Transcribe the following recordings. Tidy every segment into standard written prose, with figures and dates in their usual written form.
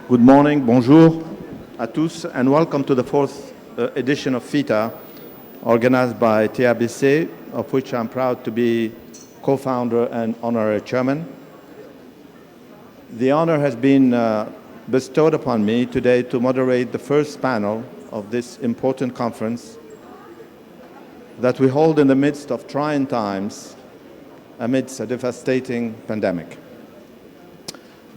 Good morning, bonjour à tous, and welcome to the fourth edition of FITA, organized by TRBC, of which I'm proud to be co-founder and honorary chairman. The honor has been bestowed upon me today to moderate the first panel of this important conference that we hold in the midst of trying times amidst a devastating pandemic.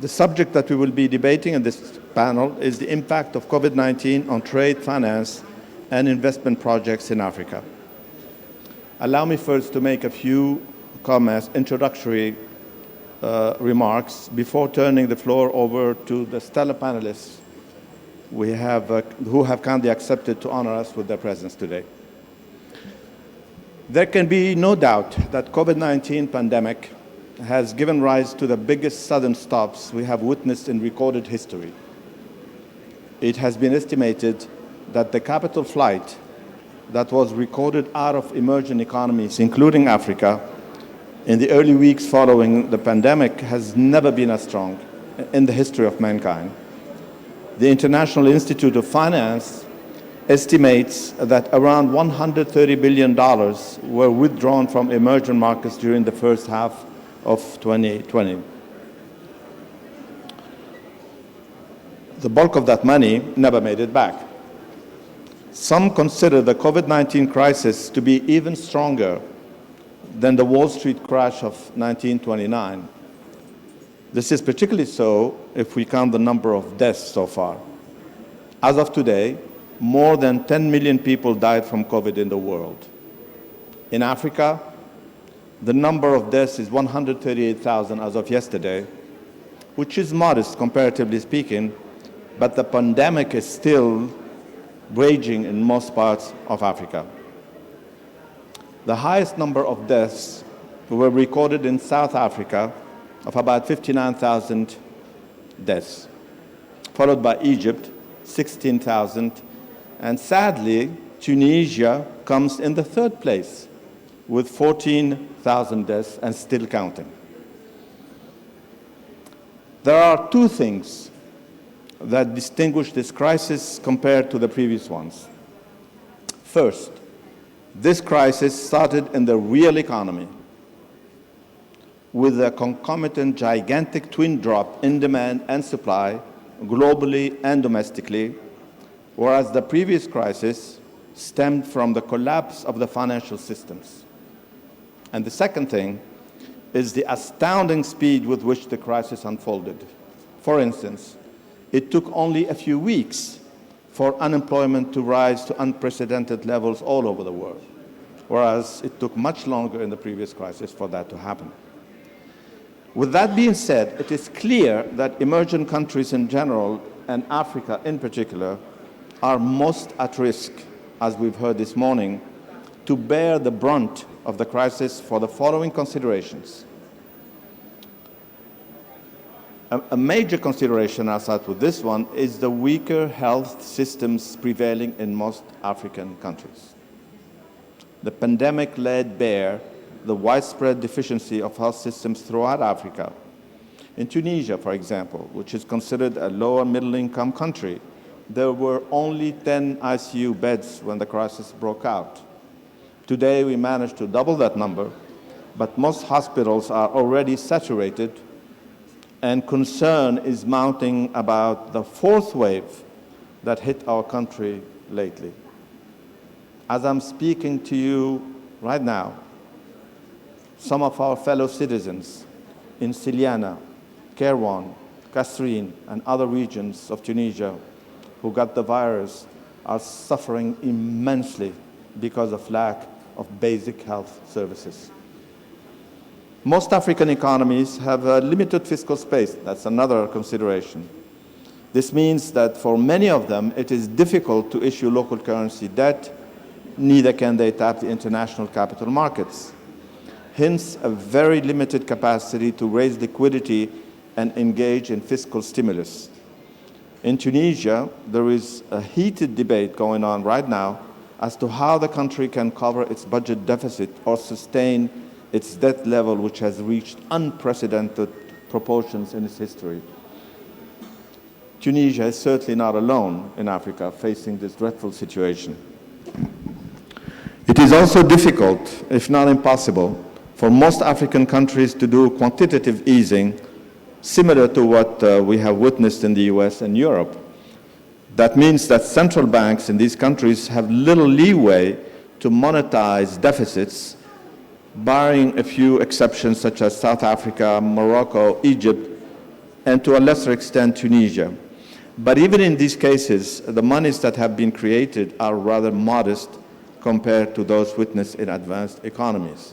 The subject that we will be debating in this panel is the impact of COVID-19 on trade, finance, and investment projects in Africa. Allow me first to make a few comments, introductory remarks, before turning the floor over to the stellar panelists who have kindly accepted to honor us with their presence today. There can be no doubt that COVID-19 pandemic has given rise to the biggest sudden stops we have witnessed in recorded history. It has been estimated that the capital flight that was recorded out of emerging economies, including Africa, in the early weeks following the pandemic has never been as strong in the history of mankind. The International Institute of Finance estimates that around $130 billion were withdrawn from emerging markets during the first half of 2020. The bulk of that money never made it back. Some consider the COVID-19 crisis to be even stronger than the Wall Street crash of 1929. This is particularly so if we count the number of deaths so far. As of today, more than 10 million people died from COVID in the world. In Africa, the number of deaths is 138,000 as of yesterday, which is modest comparatively speaking, but the pandemic is still raging in most parts of Africa. The highest number of deaths were recorded in South Africa of about 59,000 deaths, followed by Egypt, 16,000, and sadly, Tunisia comes in the third place with 14,000 deaths and still counting. There are two things that distinguish this crisis compared to the previous ones. First, this crisis started in the real economy with a concomitant gigantic twin drop in demand and supply globally and domestically, whereas the previous crisis stemmed from the collapse of the financial systems. And the second thing is the astounding speed with which the crisis unfolded. For instance, it took only a few weeks for unemployment to rise to unprecedented levels all over the world, whereas it took much longer in the previous crisis for that to happen. With that being said, it is clear that emerging countries in general, and Africa in particular, are most at risk, as we've heard this morning, to bear the brunt of the crisis for the following considerations. A major consideration, I'll start with this one, is the weaker health systems prevailing in most African countries. The pandemic laid bare the widespread deficiency of health systems throughout Africa. In Tunisia, for example, which is considered a lower middle-income country, there were only 10 ICU beds when the crisis broke out. Today, we managed to double that number, but most hospitals are already saturated, and concern is mounting about the fourth wave that hit our country lately. As I'm speaking to you right now, some of our fellow citizens in Siliana, Kairouan, Kasserine, and other regions of Tunisia who got the virus are suffering immensely because of lack of basic health services. Most African economies have a limited fiscal space. That's another consideration. This means that for many of them, it is difficult to issue local currency debt, neither can they tap the international capital markets. Hence, a very limited capacity to raise liquidity and engage in fiscal stimulus. In Tunisia, there is a heated debate going on right now as to how the country can cover its budget deficit or sustain its debt level, which has reached unprecedented proportions in its history. Tunisia is certainly not alone in Africa facing this dreadful situation. It is also difficult, if not impossible, for most African countries to do quantitative easing similar to what we have witnessed in the US and Europe. That means that central banks in these countries have little leeway to monetize deficits, barring a few exceptions such as South Africa, Morocco, Egypt, and to a lesser extent Tunisia. But even in these cases, the monies that have been created are rather modest compared to those witnessed in advanced economies.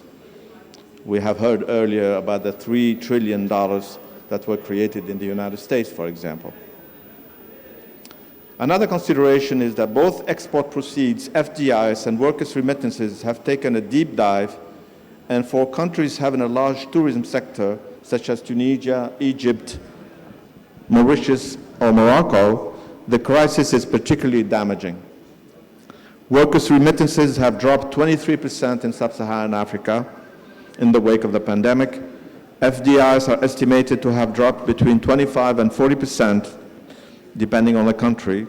We have heard earlier about the $3 trillion that were created in the United States, for example. Another consideration is that both export proceeds, FDIs, and workers' remittances have taken a deep dive, and for countries having a large tourism sector, such as Tunisia, Egypt, Mauritius, or Morocco, the crisis is particularly damaging. Workers' remittances have dropped 23% in sub-Saharan Africa in the wake of the pandemic. FDIs are estimated to have dropped between 25 and 40%, depending on the country.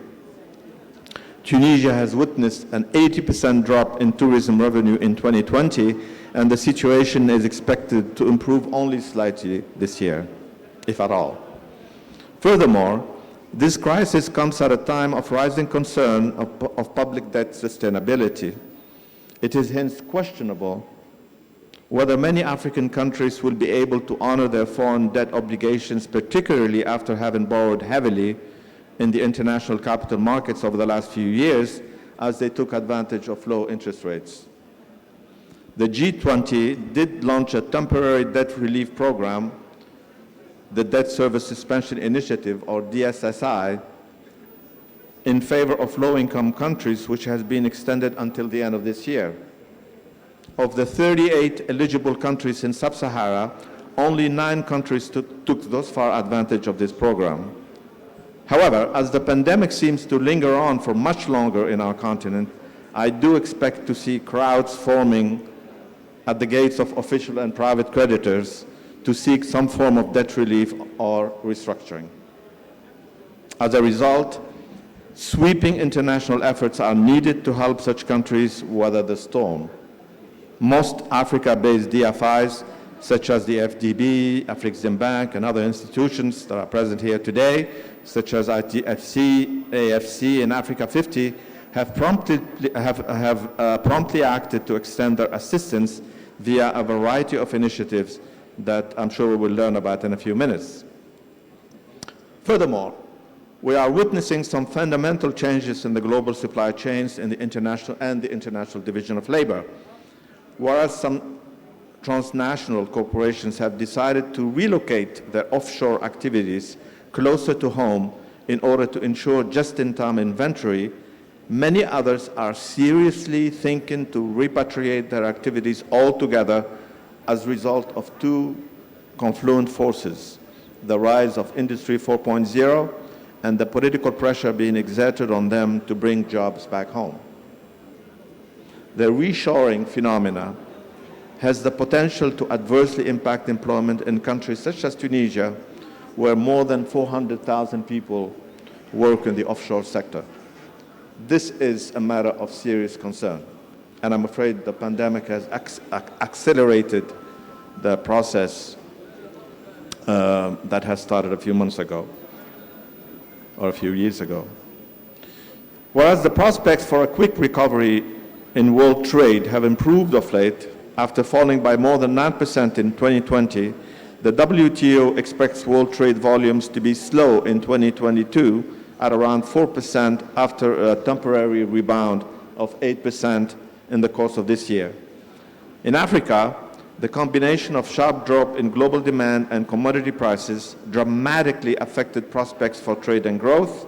Tunisia has witnessed an 80% drop in tourism revenue in 2020, and the situation is expected to improve only slightly this year, if at all. Furthermore, this crisis comes at a time of rising concern of public debt sustainability. It is hence questionable whether many African countries will be able to honor their foreign debt obligations, particularly after having borrowed heavily in the international capital markets over the last few years as they took advantage of low interest rates. The G20 did launch a temporary debt relief program, the Debt Service Suspension Initiative, or DSSI, in favor of low-income countries, which has been extended until the end of this year. Of the 38 eligible countries in Sub-Sahara, only 9 countries took thus far advantage of this program. However, as the pandemic seems to linger on for much longer in our continent, I do expect to see crowds forming at the gates of official and private creditors to seek some form of debt relief or restructuring. As a result, sweeping international efforts are needed to help such countries weather the storm. Most Africa-based DFIs, such as the FDB, Afreximbank, and other institutions that are present here today, such as ITFC, AFC, and Africa 50, have promptly acted to extend their assistance via a variety of initiatives that I'm sure we will learn about in a few minutes. Furthermore, we are witnessing some fundamental changes in the global supply chains in the international division of labor. Whereas some transnational corporations have decided to relocate their offshore activities closer to home in order to ensure just-in-time inventory, many others are seriously thinking to repatriate their activities altogether as a result of 2 confluent forces: the rise of Industry 4.0 and the political pressure being exerted on them to bring jobs back home. The reshoring phenomena has the potential to adversely impact employment in countries such as Tunisia, where more than 400,000 people work in the offshore sector. This is a matter of serious concern, and I'm afraid the pandemic has accelerated the process that has started a few months ago, or a few years ago. Whereas the prospects for a quick recovery in world trade have improved of late, after falling by more than 9% in 2020, the WTO expects world trade volumes to be slow in 2022 at around 4% after a temporary rebound of 8% in the course of this year. In Africa, the combination of sharp drop in global demand and commodity prices dramatically affected prospects for trade and growth.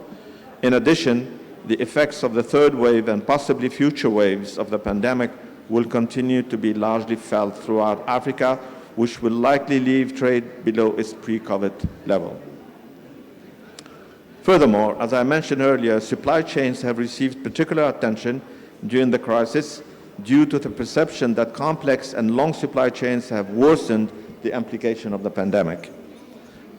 In addition, the effects of the third wave and possibly future waves of the pandemic will continue to be largely felt throughout Africa, which will likely leave trade below its pre-COVID level. Furthermore, as I mentioned earlier, supply chains have received particular attention during the crisis due to the perception that complex and long supply chains have worsened the implication of the pandemic.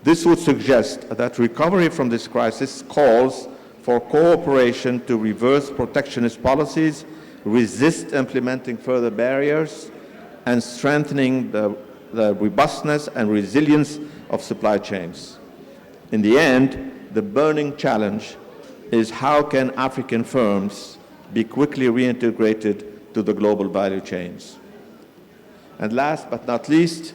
This would suggest that recovery from this crisis calls for cooperation to reverse protectionist policies, resist implementing further barriers, and strengthening the robustness and resilience of supply chains. In the end, the burning challenge is how can African firms be quickly reintegrated to the global value chains. And last but not least,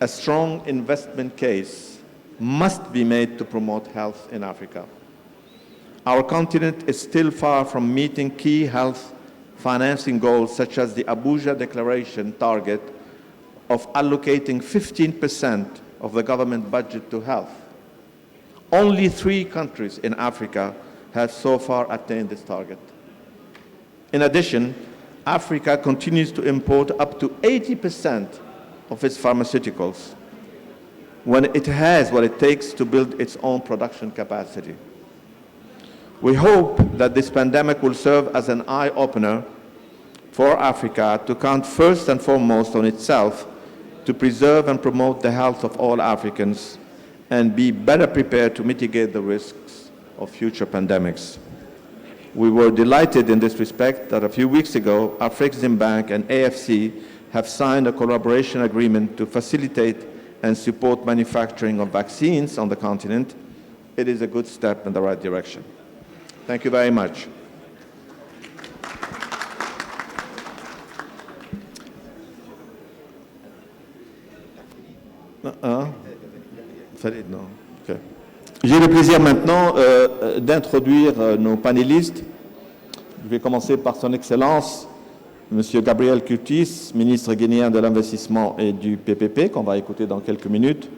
a strong investment case must be made to promote health in Africa. Our continent is still far from meeting key health financing goals such as the Abuja Declaration target of allocating 15% of the government budget to health. Only 3 countries in Africa have so far attained this target. In addition, Africa continues to import up to 80% of its pharmaceuticals when it has what it takes to build its own production capacity. We hope that this pandemic will serve as an eye-opener for Africa to count first and foremost on itself to preserve and promote the health of all Africans and be better prepared to mitigate the risks of future pandemics. We were delighted in this respect that a few weeks ago, Afreximbank and AFC have signed a collaboration agreement to facilitate and support manufacturing of vaccines on the continent. It is a good step in the right direction. Thank you very much. Okay. J'ai le plaisir maintenant d'introduire nos panélistes. Je vais commencer par son Excellence, M. Gabriel Curtis, ministre guinéen de l'Investissement et du PPP, qu'on va écouter dans quelques minutes.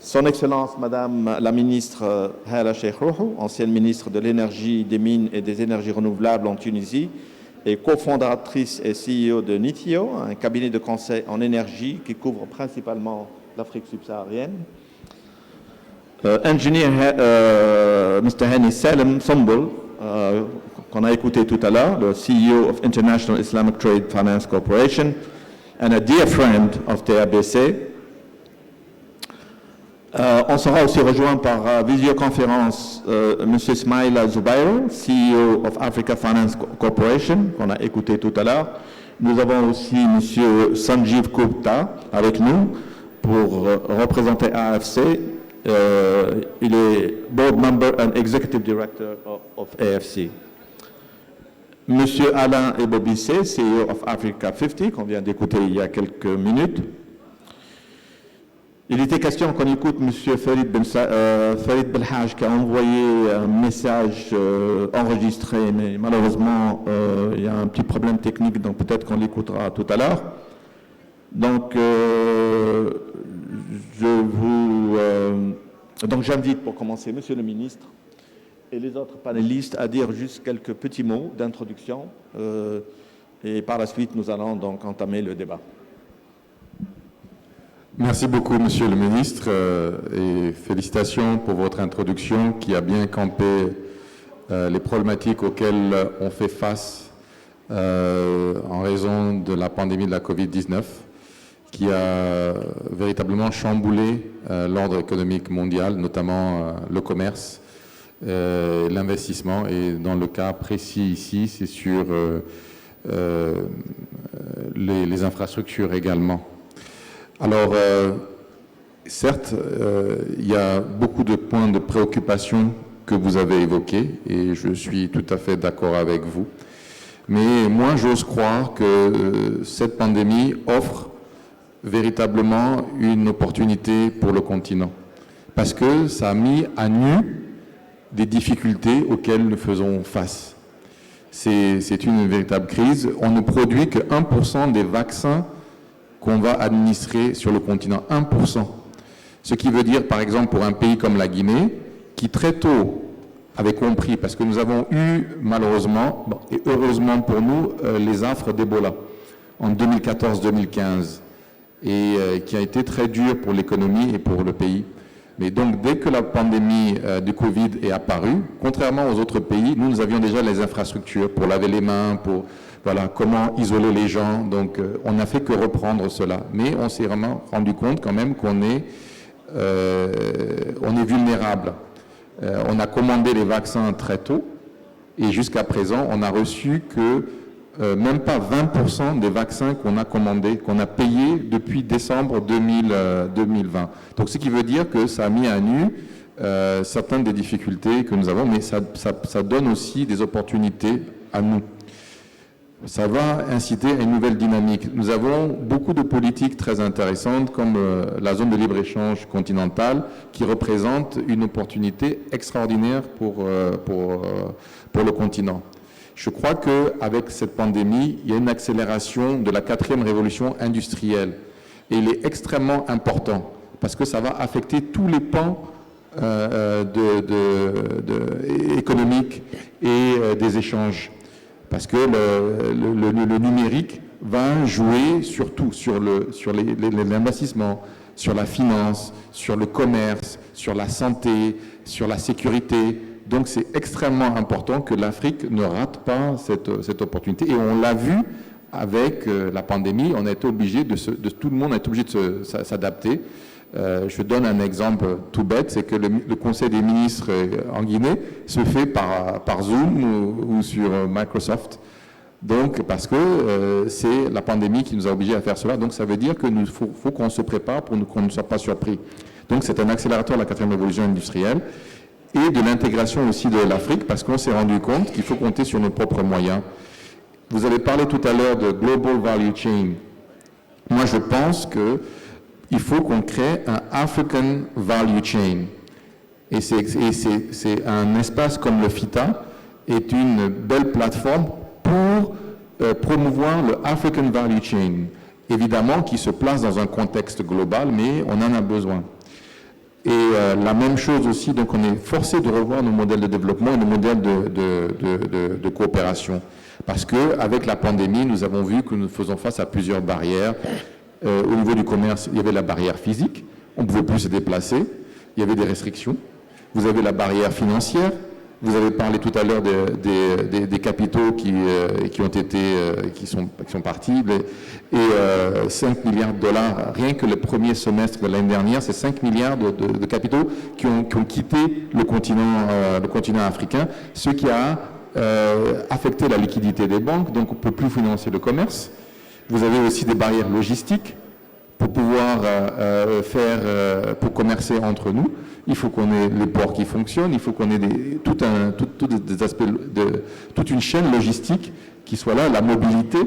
Son Excellence, Madame la ministre Hala Cheikh Rouhou, ancienne ministre de l'Énergie, des Mines et des Énergies renouvelables en Tunisie, et cofondatrice et CEO de Nithio, un cabinet de conseil en énergie qui couvre principalement l'Afrique subsaharienne. Engineer Mr. Hani Salem Sombul, qu'on a écouté tout à l'heure, le CEO of International Islamic Trade Finance Corporation, and a dear friend of TABC. On sera aussi rejoint par visioconférence M. Ismaïla Zubair, CEO of Africa Finance Corporation, qu'on a écouté tout à l'heure. Nous avons aussi M. Sanjeev Gupta avec nous pour représenter AFC. Il est board member and executive director of AFC. Monsieur Alain Ebobissé, CEO of Africa 50, qu'on vient d'écouter il y a quelques minutes. Il était question qu'on écoute Monsieur Farid Belhaj qui a envoyé un message enregistré, mais malheureusement il y a un petit problème technique, donc peut-être qu'on l'écoutera tout à l'heure. Donc j'invite pour commencer Monsieur le Ministre et les autres panélistes à dire juste quelques petits mots d'introduction et par la suite nous allons donc entamer le débat. Merci beaucoup Monsieur le Ministre et félicitations pour votre introduction qui a bien campé les problématiques auxquelles on fait face en raison de la pandémie de la Covid-19 qui a véritablement chamboulé l'ordre économique mondial, notamment le commerce, l'investissement. Et dans le cas précis ici, c'est sur les infrastructures également. Alors, certes, il y a beaucoup de points de préoccupation que vous avez évoqués et je suis tout à fait d'accord avec vous. Mais moi, j'ose croire que cette pandémie offre véritablement une opportunité pour le continent parce que ça a mis à nu des difficultés auxquelles nous faisons face. C'est une véritable crise. On ne produit que 1% des vaccins qu'on va administrer sur le continent, 1%. Ce qui veut dire, par exemple, pour un pays comme la Guinée, qui très tôt avait compris, parce que nous avons eu, malheureusement, et heureusement pour nous, les affres d'Ebola en 2014-2015, et qui a été très dur pour l'économie et pour le pays. Mais donc, dès que la pandémie du Covid est apparue, contrairement aux autres pays, nous avions déjà les infrastructures pour laver les mains, pour voilà, comment isoler les gens. Donc, on n'a fait que reprendre cela. Mais on s'est vraiment rendu compte quand même qu'on est on est vulnérable. On a commandé les vaccins très tôt et jusqu'à présent, on n'a reçu que même pas 20% des vaccins qu'on a commandés, qu'on a payés depuis décembre 2020. Donc, ce qui veut dire que ça a mis à nu certaines des difficultés que nous avons, mais ça donne aussi des opportunités à nous. Ça va inciter à une nouvelle dynamique. Nous avons beaucoup de politiques très intéressantes comme la zone de libre-échange continentale qui représente une opportunité extraordinaire pour le continent. Je crois qu'avec cette pandémie, il y a une accélération de la 4e révolution industrielle. Et il est extrêmement important parce que ça va affecter tous les pans économiques et des échanges. Parce que le numérique va jouer surtout sur l'investissement, sur la finance, sur le commerce, sur la santé, sur la sécurité. Donc c'est extrêmement important que l'Afrique ne rate pas cette opportunité. Et on l'a vu avec la pandémie, on a été obligé tout le monde a été obligé de s'adapter. Je donne un exemple tout bête, c'est que le Conseil des ministres en Guinée se fait par Zoom ou sur Microsoft. Donc, parce que c'est la pandémie qui nous a obligés à faire cela. Donc, ça veut dire qu'il faut qu'on se prépare pour qu'on ne soit pas surpris. Donc, c'est un accélérateur de la 4e révolution industrielle et de l'intégration aussi de l'Afrique, parce qu'on s'est rendu compte qu'il faut compter sur nos propres moyens. Vous avez parlé tout à l'heure de Global Value Chain. Moi, je pense qu'il faut qu'on crée un African Value Chain. Et c'est un espace comme le FITA est une belle plateforme pour promouvoir le African Value Chain. Évidemment, qui se place dans un contexte global, mais on en a besoin. Et la même chose aussi, donc on est forcé de revoir nos modèles de développement et nos modèles de coopération. Parce qu'avec la pandémie, nous avons vu que nous faisons face à plusieurs barrières. Au niveau du commerce, il y avait la barrière physique, on ne pouvait plus se déplacer, il y avait des restrictions. Vous avez la barrière financière, vous avez parlé tout à l'heure des capitaux qui sont partis, et 5 milliards de dollars, rien que le premier semestre de l'année dernière, c'est 5 milliards de capitaux qui ont quitté le continent africain, ce qui a affecté la liquidité des banques, donc on ne peut plus financer le commerce. Vous avez aussi des barrières logistiques pour pouvoir pour commercer entre nous. Il faut qu'on ait les ports qui fonctionnent, il faut qu'on ait des aspects toute une chaîne logistique qui soit là, la mobilité,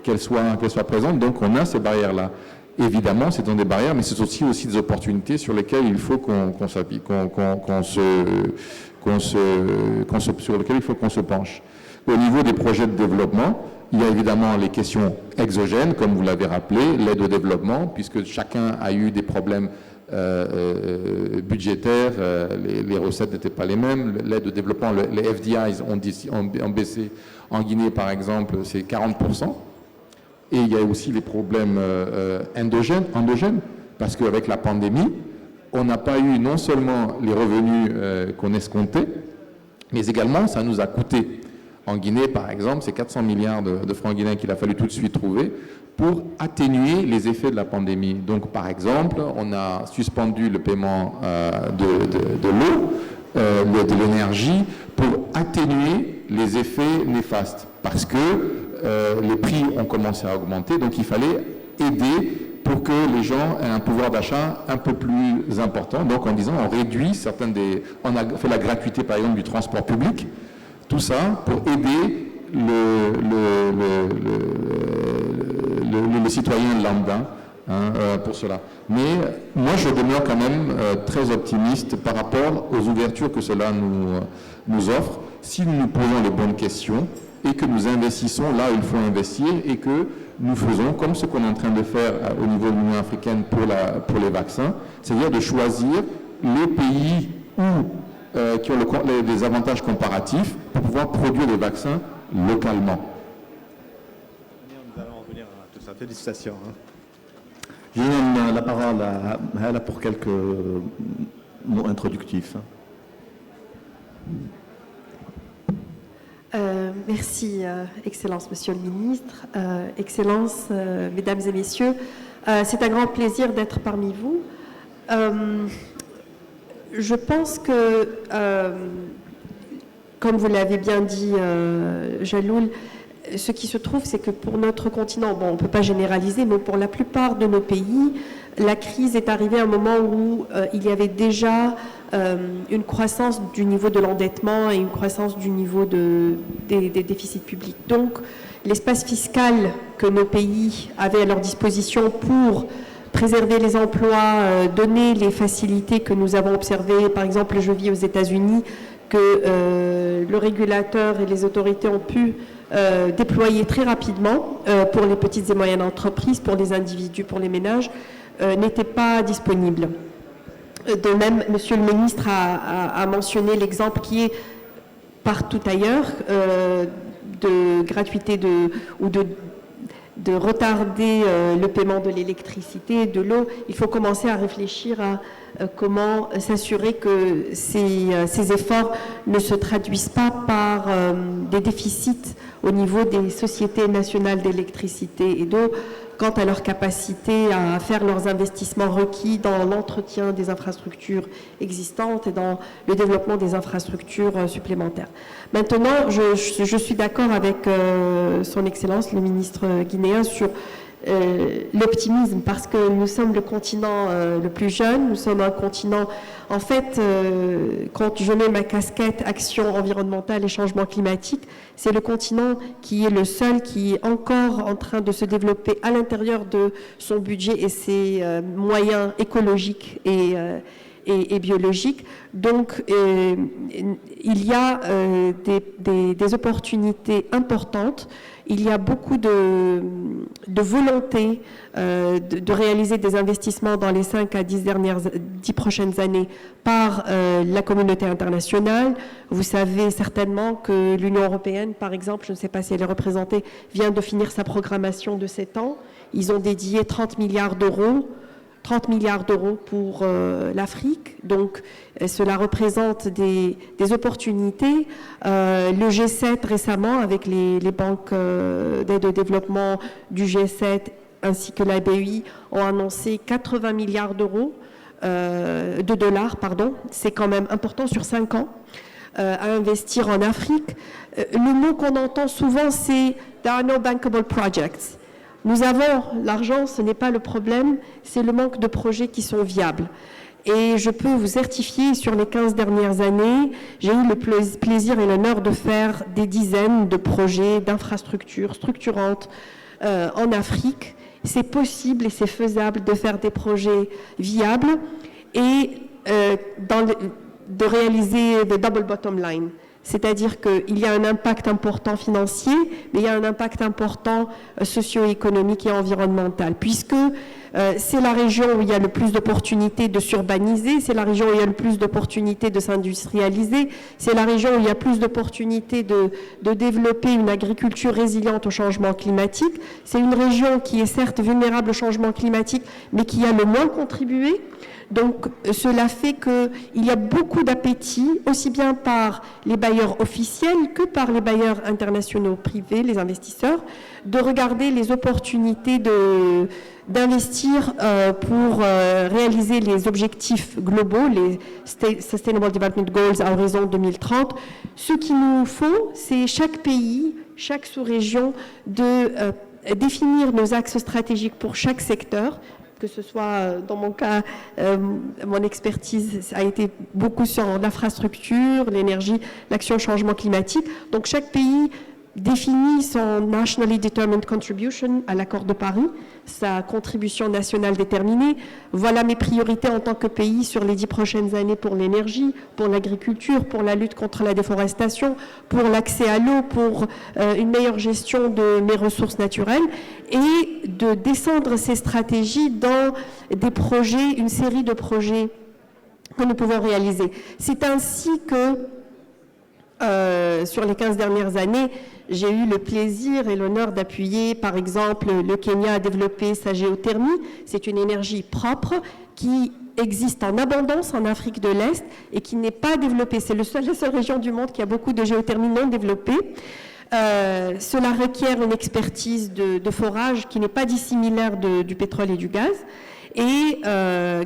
qu'elle soit présente. Donc on a ces barrières-là. Évidemment, c'est dans des barrières, mais c'est aussi des opportunités sur lesquelles il faut sur lesquelles il faut qu'on se penche. Au niveau des projets de développement, il y a évidemment les questions exogènes, comme vous l'avez rappelé, l'aide au développement, puisque chacun a eu des problèmes budgétaires, les recettes n'étaient pas les mêmes, l'aide au développement, les FDIs ont baissé. En Guinée, par exemple, c'est 40%. Et il y a aussi les problèmes endogènes, parce qu'avec la pandémie, on n'a pas eu non seulement les revenus qu'on escomptait, mais également ça nous a coûté. En Guinée, par exemple, c'est 400 milliards de francs guinéens qu'il a fallu tout de suite trouver pour atténuer les effets de la pandémie. Donc, par exemple, on a suspendu le paiement de l'eau, de l'énergie, pour atténuer les effets néfastes, parce que les prix ont commencé à augmenter, donc il fallait aider pour que les gens aient un pouvoir d'achat un peu plus important. Donc, en disant, on réduit on a fait la gratuité, par exemple, du transport public. Tout ça pour aider le citoyen lambda pour cela. Mais moi, je demeure quand même très optimiste par rapport aux ouvertures que cela nous offre, si nous nous posons les bonnes questions et que nous investissons là où il faut investir et que nous faisons comme ce qu'on est en train de faire au niveau de l'Union africaine pour les vaccins, c'est-à-dire de choisir les pays qui ont des avantages comparatifs pour pouvoir produire des vaccins localement. Nous allons revenir à tout ça. Félicitations. Je donne la parole à Hala pour quelques mots introductifs. Merci, Excellence, Monsieur le Ministre, Excellence, Mesdames et Messieurs. C'est un grand plaisir d'être parmi vous. Je pense que, comme vous l'avez bien dit, Jaloul, ce qui se trouve, c'est que pour notre continent, bon, on ne peut pas généraliser, mais pour la plupart de nos pays, la crise est arrivée à un moment où il y avait déjà une croissance du niveau de l'endettement et une croissance du niveau des déficits publics. Donc, l'espace fiscal que nos pays avaient à leur disposition pour préserver les emplois, donner les facilités que nous avons observées. Par exemple, je vis aux États-Unis que le régulateur et les autorités ont pu déployer très rapidement pour les petites et moyennes entreprises, pour les individus, pour les ménages, n'était pas disponible. De même, Monsieur le ministre a mentionné l'exemple qui est partout ailleurs de gratuité ou de retarder le paiement de l'électricité, de l'eau. Il faut commencer à réfléchir à comment s'assurer que ces efforts ne se traduisent pas par des déficits au niveau des sociétés nationales d'électricité et d'eau quant à leur capacité à faire leurs investissements requis dans l'entretien des infrastructures existantes et dans le développement des infrastructures supplémentaires. Maintenant, je suis d'accord avec son Excellence, le ministre guinéen, sur l'optimisme, parce que nous sommes le continent le plus jeune, nous sommes un continent, en fait, quand je mets ma casquette action environnementale et changement climatique, c'est le continent qui est le seul qui est encore en train de se développer à l'intérieur de son budget et ses moyens écologiques et biologiques. Donc, il y a des opportunités importantes. Il y a beaucoup de volonté de réaliser des investissements dans les 5 à 10 prochaines années par la communauté internationale. Vous savez certainement que l'Union européenne, par exemple, je ne sais pas si elle est représentée, vient de finir sa programmation de 7 ans. Ils ont dédié 30 milliards d'euros pour l'Afrique. Donc, cela représente des opportunités. Le G7 récemment, avec les banques d'aide au développement du G7 ainsi que la BEI, ont annoncé 80 milliards de dollars, c'est quand même important sur 5 ans, à investir en Afrique. Le mot qu'on entend souvent, c'est « there are no bankable projects ». Nous avons l'argent, ce n'est pas le problème, c'est le manque de projets qui sont viables. Et je peux vous certifier, sur les 15 dernières années, j'ai eu le plaisir et l'honneur de faire des dizaines de projets d'infrastructures structurantes en Afrique. C'est possible et c'est faisable de faire des projets viables et de réaliser the double bottom line. C'est-à-dire qu'il y a un impact important financier, mais il y a un impact important socio-économique et environnemental, puisque c'est la région où il y a le plus d'opportunités de s'urbaniser, c'est la région où il y a le plus d'opportunités de s'industrialiser, c'est la région où il y a plus d'opportunités de développer une agriculture résiliente au changement climatique. C'est une région qui est certes vulnérable au changement climatique, mais qui a le moins contribué. Donc, cela fait qu'il y a beaucoup d'appétit, aussi bien par les bailleurs officiels que par les bailleurs internationaux privés, les investisseurs, de regarder les opportunités d'investir pour réaliser les objectifs globaux, les Sustainable Development Goals à horizon 2030. Ce qu'il nous faut, c'est chaque pays, chaque sous-région, de définir nos axes stratégiques pour chaque secteur, que ce soit, dans mon cas, mon expertise a été beaucoup sur l'infrastructure, l'énergie, l'action au changement climatique. Donc chaque pays définit son Nationally Determined Contribution à l'accord de Paris, sa contribution nationale déterminée. Voilà mes priorités en tant que pays sur les 10 prochaines années pour l'énergie, pour l'agriculture, pour la lutte contre la déforestation, pour l'accès à l'eau, pour une meilleure gestion de mes ressources naturelles, et de descendre ces stratégies dans des projets, une série de projets que nous pouvons réaliser. C'est ainsi que, sur les 15 dernières années, j'ai eu le plaisir et l'honneur d'appuyer, par exemple, le Kenya à développer sa géothermie. C'est une énergie propre qui existe en abondance en Afrique de l'Est et qui n'est pas développée. C'est la seule région du monde qui a beaucoup de géothermie non développée. Cela requiert une expertise de forage qui n'est pas dissimilaire du pétrole et du gaz. Et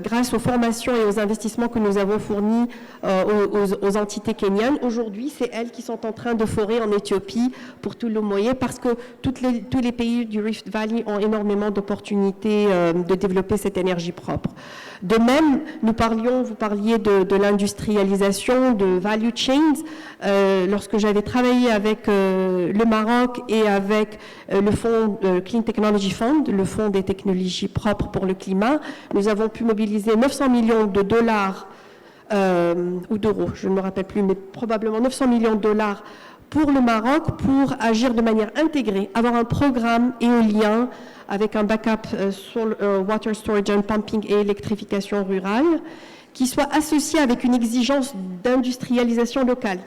grâce aux formations et aux investissements que nous avons fournis aux entités kenyanes, aujourd'hui, c'est elles qui sont en train de forer en Éthiopie pour tout le moyen, parce que tous les pays du Rift Valley ont énormément d'opportunités de développer cette énergie propre. De même, vous parliez de l'industrialisation, de value chains. Lorsque j'avais travaillé avec le Maroc et avec le fonds Clean Technology Fund, le fonds des technologies propres pour le climat, nous avons pu mobiliser 900 millions de dollars ou d'euros, je ne me rappelle plus, mais probablement 900 millions de dollars pour le Maroc pour agir de manière intégrée, avoir un programme éolien avec un backup water storage and pumping et électrification rurale qui soit associé avec une exigence d'industrialisation locale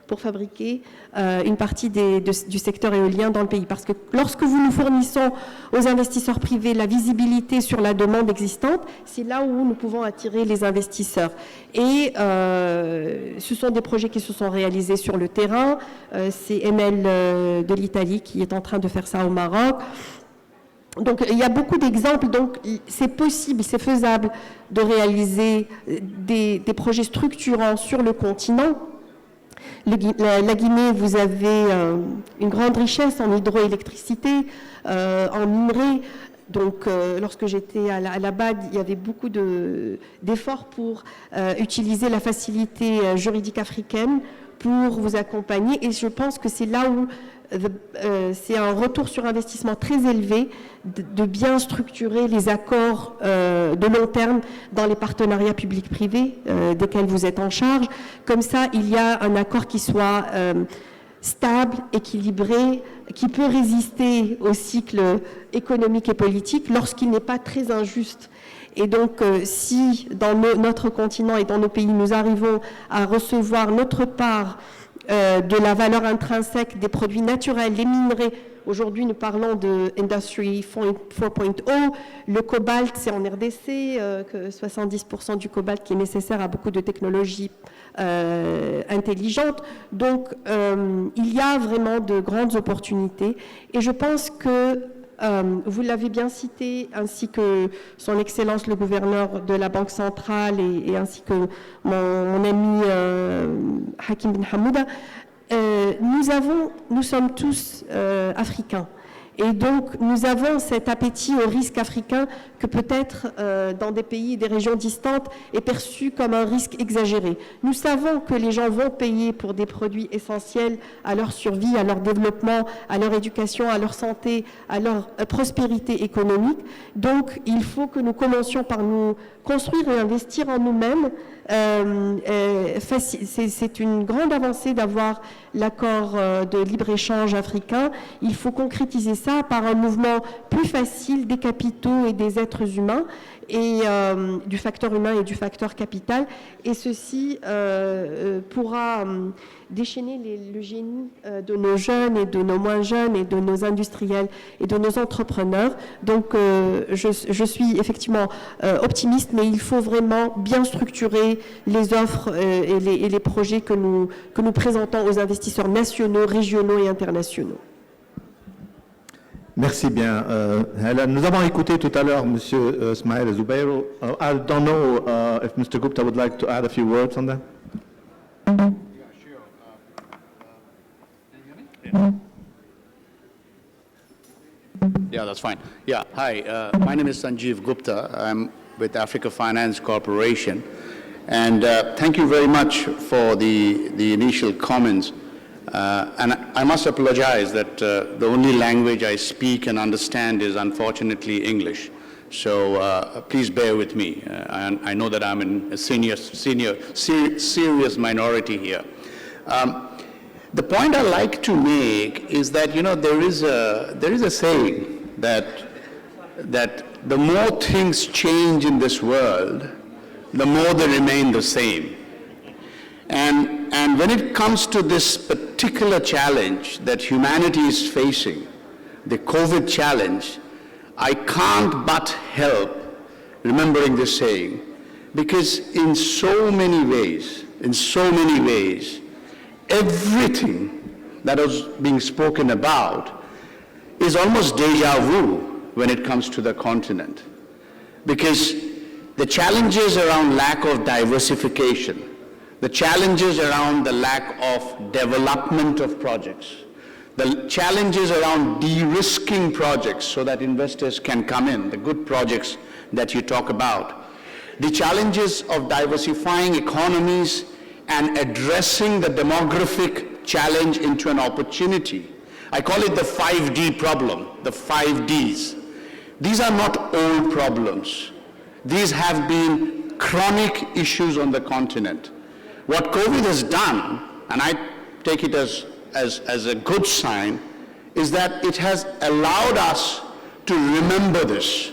pour fabriquer une partie du secteur éolien dans le pays. Parce que lorsque nous fournissons aux investisseurs privés la visibilité sur la demande existante, c'est là où nous pouvons attirer les investisseurs. Et ce sont des projets qui se sont réalisés sur le terrain. C'est ML de l'Italie qui est en train de faire ça au Maroc. Donc, il y a beaucoup d'exemples. Donc, c'est possible, c'est faisable de réaliser des projets structurants sur le continent. La Guinée, vous avez une grande richesse en hydroélectricité, en minerais. Donc, lorsque j'étais à la BAD, il y avait beaucoup d'efforts pour utiliser la facilité juridique africaine pour vous accompagner. Et je pense que c'est là où c'est un retour sur investissement très élevé de bien structurer les accords de long terme dans les partenariats publics-privés desquels vous êtes en charge. Comme ça, il y a un accord qui soit stable, équilibré, qui peut résister au cycle économique et politique lorsqu'il n'est pas très injuste. Et donc, si dans notre continent et dans nos pays, nous arrivons à recevoir notre part de la valeur intrinsèque des produits naturels, les minerais. Aujourd'hui, nous parlons de Industry 4.0. Le cobalt, c'est en RDC, que 70% du cobalt qui est nécessaire à beaucoup de technologies intelligentes. Donc, il y a vraiment de grandes opportunités. Et je pense que vous l'avez bien cité, ainsi que son Excellence le gouverneur de la Banque centrale et ainsi que mon ami Hakim Ben Hamouda, nous sommes tous africains. Et donc, nous avons cet appétit au risque africain que peut-être dans des pays, des régions distantes, est perçu comme un risque exagéré. Nous savons que les gens vont payer pour des produits essentiels à leur survie, à leur développement, à leur éducation, à leur santé, à leur prospérité économique. Donc, il faut que nous commencions par nous construire et investir en nous-mêmes. C'est une grande avancée d'avoir l'accord de libre-échange africain. Il faut concrétiser ça par un mouvement plus facile des capitaux et des êtres humains, et du facteur humain et du facteur capital. Et ceci pourra déchaîner le génie de nos jeunes et de nos moins jeunes et de nos industriels et de nos entrepreneurs. Donc, je suis effectivement optimiste, mais il faut vraiment bien structurer les offres et les projets que nous présentons aux investisseurs nationaux, régionaux et internationaux. Merci bien, Helen. Nous avons écouté tout à l'heure M. Ismaël Zoubeiro. I don't know if Mr. Gupta would like to add a few words on that. Yeah, sure. Can you hear me? Yeah, that's fine. Yeah, hi. My name is Sanjeev Gupta. I'm with Africa Finance Corporation. And thank you very much for the initial comments. And I must apologize that the only language I speak and understand is unfortunately English. So please bear with me. I know that I'm in a serious minority here. The point I like to make is that, you know, there is a saying that the more things change in this world, the more they remain the same. And when it comes to this particular challenge that humanity is facing, the COVID challenge, I can't but help remembering this saying, because in so many ways, everything that was being spoken about is almost deja vu when it comes to the continent. because the challenges around lack of diversification, the challenges around the lack of development of projects, the challenges around de-risking projects so that investors can come in, the good projects that you talk about, the challenges of diversifying economies and addressing the demographic challenge into an opportunity. I call it the 5D problem, the 5 Ds. These are not old problems. These have been chronic issues on the continent. What COVID has done, and I take it as a good sign, is that it has allowed us to remember this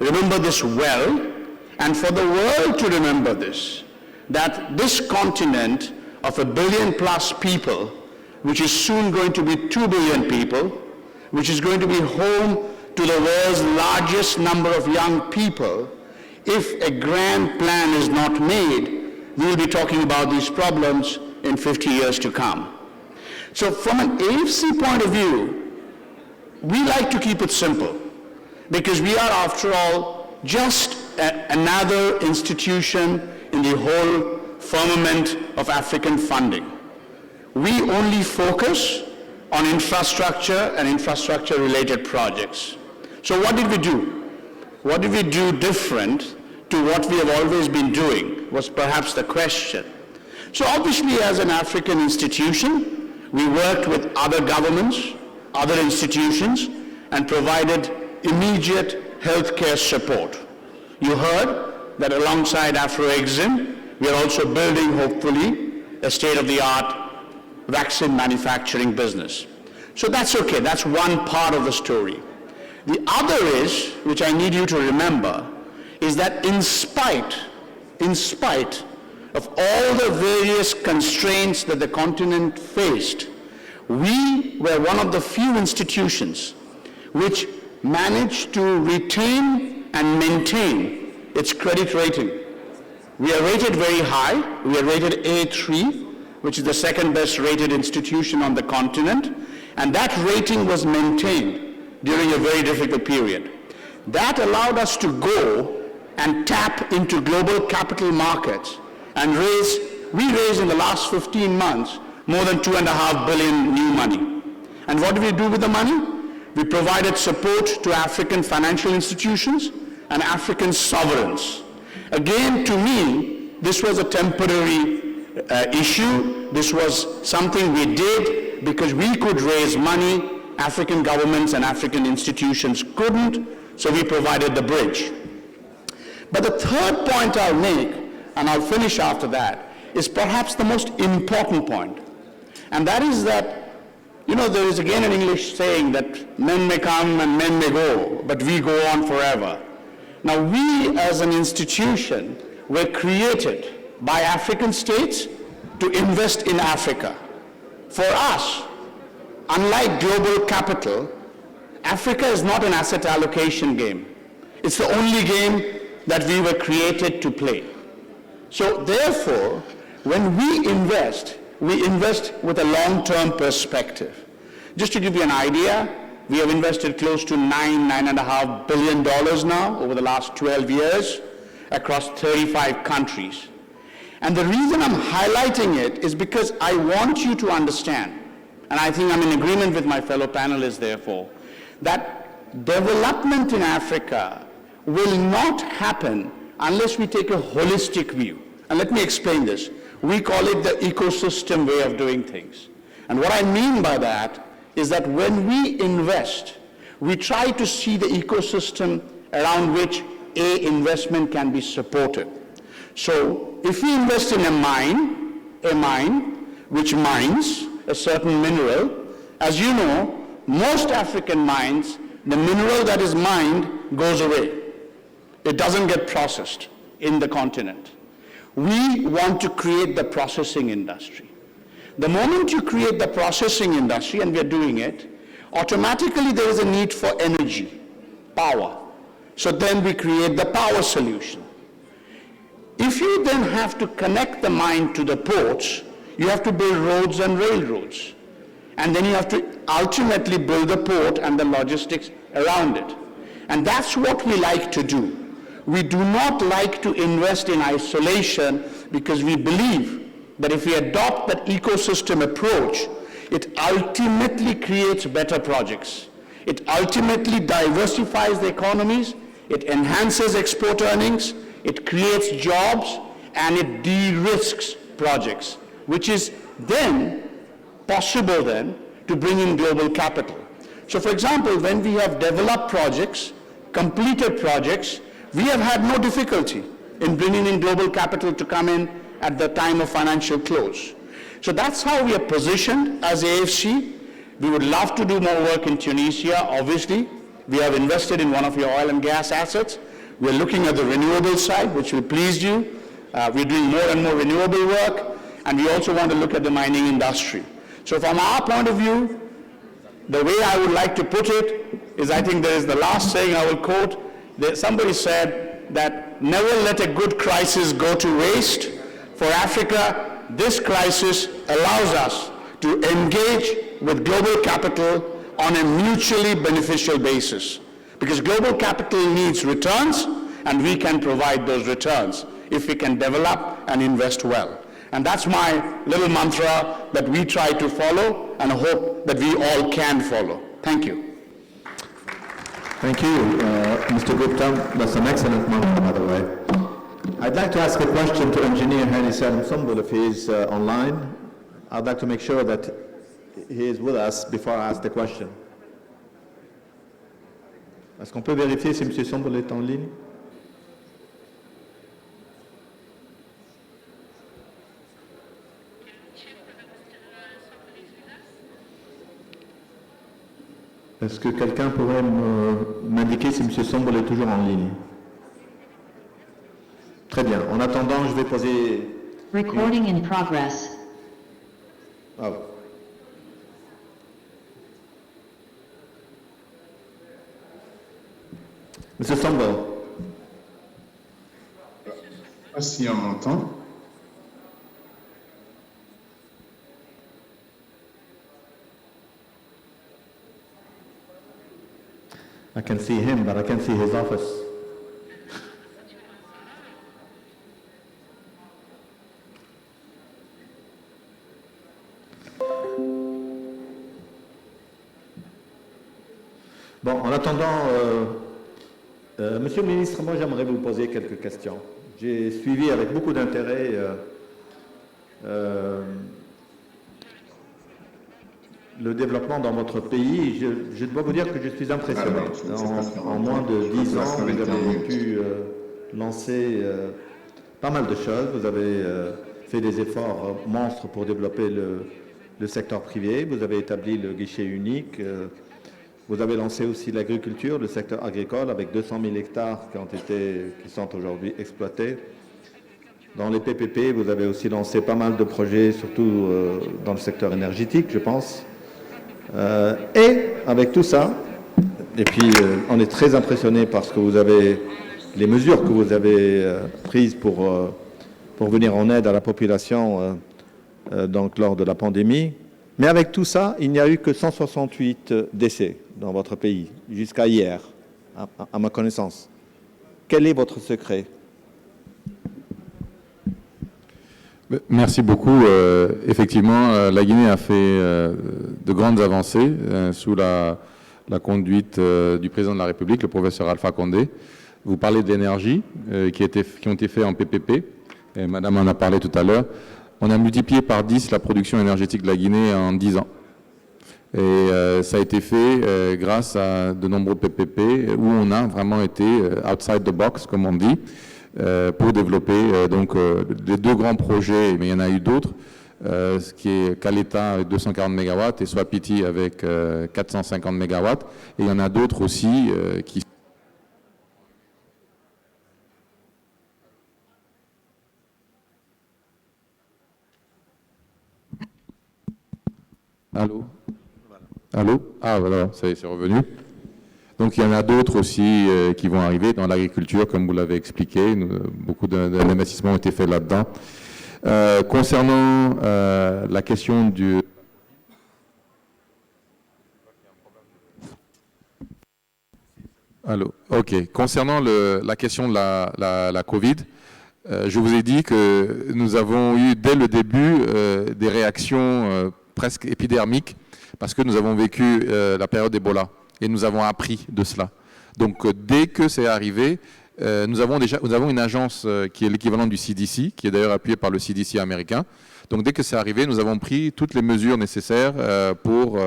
well, and for the world to remember this, that this continent of 1 billion plus people, which is soon going to be 2 billion people, which is going to be home to the world's largest number of young people, if a grand plan is not made, we will be talking about these problems in 50 years to come. So from an AFC point of view, we like to keep it simple, because we are, after all, just another institution in the whole firmament of African funding. We only focus on infrastructure and infrastructure-related projects. So what did we do? What did we do different to what we have always been doing was perhaps the question. So obviously, as an African institution, we worked with other governments, other institutions, and provided immediate healthcare support. You heard that alongside Afro-Exim, we are also building, hopefully, a state-of-the-art vaccine manufacturing business. So that's okay, that's one part of the story. The other is, which I need you to remember, is that in spite of all the various constraints that the continent faced, we were one of the few institutions which managed to retain and maintain its credit rating. We are rated very high. We are rated A3, which is the second best rated institution on the continent, and that rating was maintained during a very difficult period. That allowed us to go and tap into global capital markets and we raised in the last 15 months more than $2.5 billion new money. And what did we do with the money? We provided support to African financial institutions and African sovereigns. Again, to me, this was a temporary issue. This was something we did because we could raise money, African governments and African institutions couldn't, so we provided the bridge. But the third point I'll make, and I'll finish after that, is perhaps the most important point. And that is that, you know, there is again an English saying that men may come and men may go, but we go on forever. Now, we as an institution were created by African states to invest in Africa. For us, unlike global capital, Africa is not an asset allocation game. It's the only game that we were created to play. So therefore, when we invest with a long-term perspective. Just to give you an idea, we have invested close to $9.5 billion now over the last 12 years across 35 countries. And the reason I'm highlighting it is because I want you to understand, and I think I'm in agreement with my fellow panelists therefore, that development in Africa will not happen unless we take a holistic view. And let me explain this. We call it the ecosystem way of doing things. And what I mean by that is that when we invest, we try to see the ecosystem around which a investment can be supported. So if we invest in a mine which mines a certain mineral, as you know, most African mines, the mineral that is mined goes away. It doesn't get processed in the continent. We want to create the processing industry. The moment you create the processing industry, and we're doing it, automatically there is a need for energy, power. So then we create the power solution. If you then have to connect the mine to the ports, you have to build roads and railroads. And then you have to ultimately build the port and the logistics around it. And that's what we like to do. we do not like to invest in isolation because we believe that if we adopt that ecosystem approach, it ultimately creates better projects. It ultimately diversifies the economies, it enhances export earnings, it creates jobs, and it de-risks projects, which is then possible then to bring in global capital. So for example, when we have developed projects, completed projects, we have had no difficulty in bringing in global capital to come in at the time of financial close. So that's how we are positioned as AFC. We would love to do more work in Tunisia, obviously. We have invested in one of your oil and gas assets. We're looking at the renewable side, which will please you. We're doing more and more renewable work, and we also want to look at the mining industry. So from our point of view, the way I would like to put it is, I think there is the last saying I will quote. Somebody said that never let a good crisis go to waste. For Africa, this crisis allows us to engage with global capital on a mutually beneficial basis. Because global capital needs returns, and we can provide those returns if we can develop and invest well. And that's my little mantra that we try to follow and hope that we all can follow. Thank you. Thank you, Mr. Gupta. That's an excellent mantra, by the way. I'd like to ask a question to Engineer Hani Salim Sumbul if he is online. I'd like to make sure that he is with us before I ask the question. Est-ce qu'on peut vérifier si M. Sumbul est en ligne? Est-ce que quelqu'un pourrait m'indiquer si M. Sumbul est toujours en ligne? Très bien. En attendant, je vais poser... Recording in progress. Ah. Monsieur Sumbul. Pas si on m'entend. I can see him, but I can't see his office. Bon, en attendant, Monsieur le ministre, moi j'aimerais vous poser quelques questions. J'ai suivi avec beaucoup d'intérêt le développement dans votre pays. Je dois vous dire que je suis impressionné. En moins de 10 ans, vous avez pu lancer pas mal de choses. Vous avez fait des efforts monstres pour développer le secteur privé. Vous avez établi le guichet unique. Vous avez lancé aussi l'agriculture, le secteur agricole, avec 200 000 hectares qui sont aujourd'hui exploités. Dans les PPP, vous avez aussi lancé pas mal de projets, surtout dans le secteur énergétique, je pense. Et avec tout ça, et puis on est très impressionné par les mesures que vous avez prises pour venir en aide à la population donc lors de la pandémie. Mais avec tout ça, il n'y a eu que 168 décès dans votre pays, jusqu'à hier, à ma connaissance. Quel est votre secret? Merci beaucoup. Effectivement, la Guinée a fait de grandes avancées sous la conduite du président de la République, le professeur Alpha Condé. Vous parlez de l'énergie qui ont été faits en PPP, et Madame en a parlé tout à l'heure. On a multiplié par 10 la production énergétique de la Guinée en 10 ans. Et ça a été fait grâce à de nombreux PPP où on a vraiment été outside the box, comme on dit, pour développer donc les deux grands projets, mais il y en a eu d'autres, ce qui est Caleta avec 240 MW et Swapiti avec 450 MW. Et il y en a d'autres aussi qui... Allô? Allô? Ah voilà, ça y est, c'est revenu. Donc il y en a d'autres aussi qui vont arriver dans l'agriculture, comme vous l'avez expliqué. Beaucoup d'investissements ont été faits là-dedans. Concernant la question du... Allô. OK. Concernant la question de la Covid, je vous ai dit que nous avons eu dès le début des réactions presque épidermiques parce que nous avons vécu la période d'Ebola et nous avons appris de cela. Donc dès que c'est arrivé, nous avons une agence qui est l'équivalent du CDC, qui est d'ailleurs appuyée par le CDC américain. Donc dès que c'est arrivé, nous avons pris toutes les mesures nécessaires pour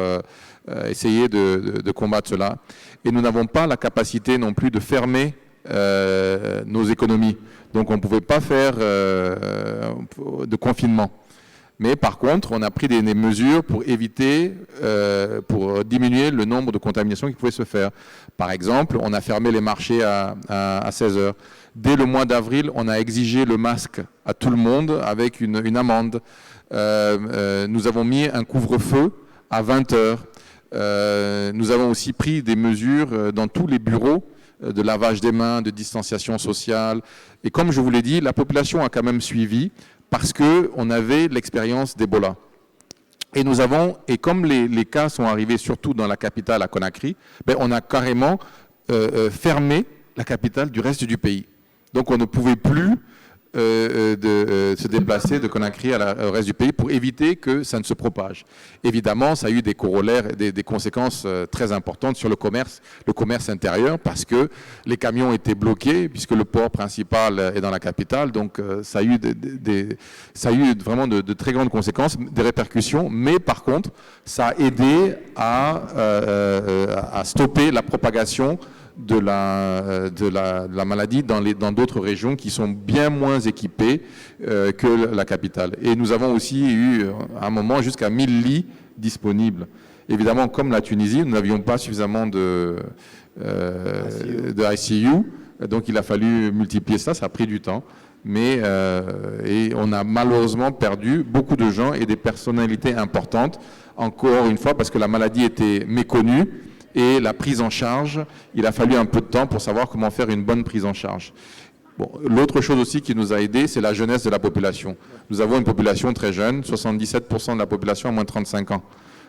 essayer de combattre cela. Et nous n'avons pas la capacité non plus de fermer nos économies. Donc on ne pouvait pas faire de confinement. Mais par contre, on a pris des mesures pour éviter, pour diminuer le nombre de contaminations qui pouvaient se faire. Par exemple, on a fermé les marchés à 16 heures. Dès le mois d'avril, on a exigé le masque à tout le monde avec une amende. Nous avons mis un couvre-feu à 20 heures. Nous avons aussi pris des mesures dans tous les bureaux de lavage des mains, de distanciation sociale. Et comme je vous l'ai dit, la population a quand même suivi parce qu'on avait l'expérience d'Ebola. Et comme les cas sont arrivés surtout dans la capitale, à Conakry, on a carrément fermé la capitale du reste du pays. Donc on ne pouvait plus se déplacer de Conakry au reste du pays pour éviter que ça ne se propage. Évidemment, ça a eu des corollaires, des conséquences très importantes sur le commerce intérieur parce que les camions étaient bloqués puisque le port principal est dans la capitale. Donc ça a eu vraiment de très grandes conséquences, des répercussions. Mais par contre, ça a aidé à stopper la propagation de la maladie dans d'autres régions qui sont bien moins équipées que la capitale. Et nous avons aussi eu à un moment jusqu'à 1000 lits disponibles. Évidemment, comme la Tunisie, nous n'avions pas suffisamment de ICU, donc il a fallu multiplier ça, ça a pris du temps. Mais et on a malheureusement perdu beaucoup de gens et des personnalités importantes, encore une fois, parce que la maladie était méconnue. Et la prise en charge, il a fallu un peu de temps pour savoir comment faire une bonne prise en charge. Bon, l'autre chose aussi qui nous a aidé, c'est la jeunesse de la population. Nous avons une population très jeune, 77% de la population a moins de 35 ans.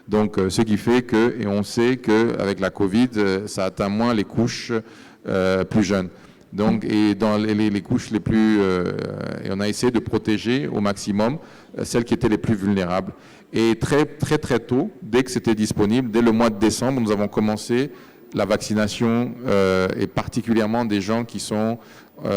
Donc, ce qui fait que, et on sait qu'avec la Covid, ça atteint moins les couches plus jeunes. Donc, et dans les couches les plus... et on a essayé de protéger au maximum celles qui étaient les plus vulnérables. Et très tôt, dès que c'était disponible, dès le mois de décembre, nous avons commencé la vaccination et particulièrement des gens qui sont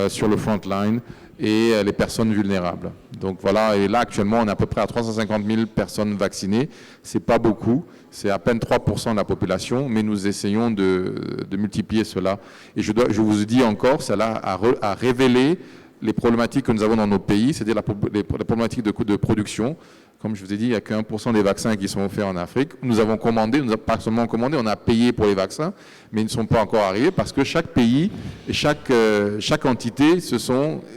sur le front line et les personnes vulnérables. Donc voilà, et là actuellement on est à peu près à 350 000 personnes vaccinées. C'est pas beaucoup, c'est à peine 3% de la population, mais nous essayons de multiplier cela. Et je vous dis encore, cela a révélé les problématiques que nous avons dans nos pays, c'est-à-dire les problématiques de coûts de production. Comme je vous ai dit, il n'y a que 1% des vaccins qui sont offerts en Afrique. Nous avons commandé, nous n'avons pas seulement commandé, on a payé pour les vaccins, mais ils ne sont pas encore arrivés parce que chaque pays et chaque entité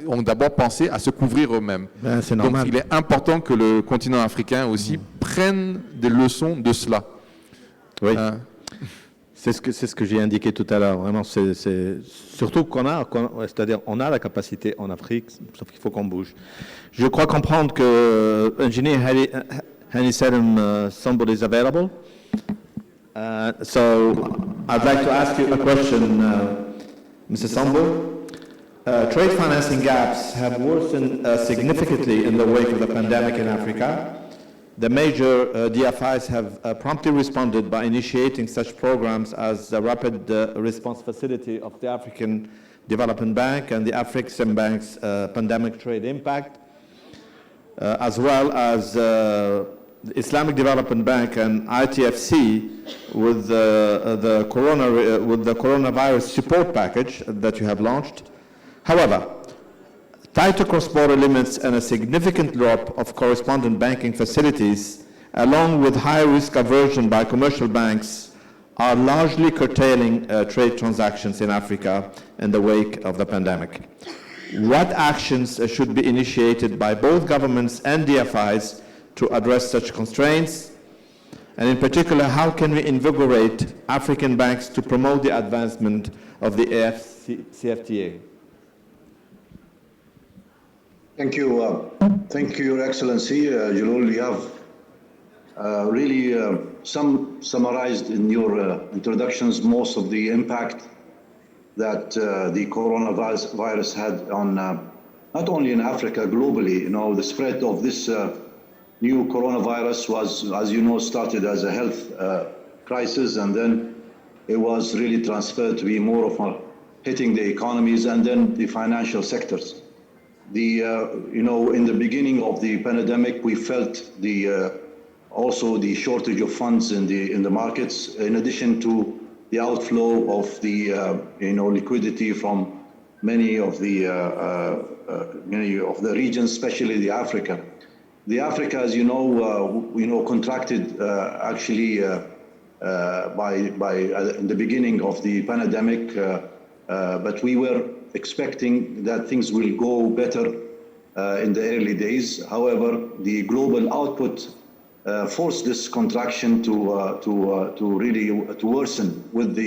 ont d'abord pensé à se couvrir eux-mêmes. C'est normal. Donc il est important que le continent africain aussi prenne des leçons de cela. Oui. C'est ce que j'ai indiqué tout à l'heure. Vraiment, c'est surtout c'est-à-dire on a la capacité en Afrique, sauf qu'il faut qu'on bouge. Je crois comprendre que Engineer Hani Salim, somebody is available. So I'd like to ask you a question, Mr. Sambo. Trade financing gaps have worsened significantly in the wake of the pandemic in Africa. The major DFIs have promptly responded by initiating such programs as the Rapid Response Facility of the African Development Bank and the Afreximbank's Pandemic Trade Impact, as well as the Islamic Development Bank and ITFC with the coronavirus support package that you have launched. However, tighter cross-border limits and a significant drop of correspondent banking facilities, along with high-risk aversion by commercial banks, are largely curtailing trade transactions in Africa in the wake of the pandemic. What actions should be initiated by both governments and DFIs to address such constraints? And in particular, how can we invigorate African banks to promote the advancement of the AFCFTA? Thank you, Your Excellency. Jalul, you have really summarized in your introductions most of the impact that the coronavirus had on not only in Africa, globally. You know, the spread of this new coronavirus was, as you know, started as a health crisis, and then it was really transferred to be more of a hitting the economies and then the financial sectors. You know, in the beginning of the pandemic, we felt also the shortage of funds in the markets, in addition to the outflow of the liquidity from many of the regions, especially the Africa. The Africa, as you know, contracted actually in the beginning of the pandemic, but we were expecting that things will go better in the early days. However, the global output forced this contraction to really worsen with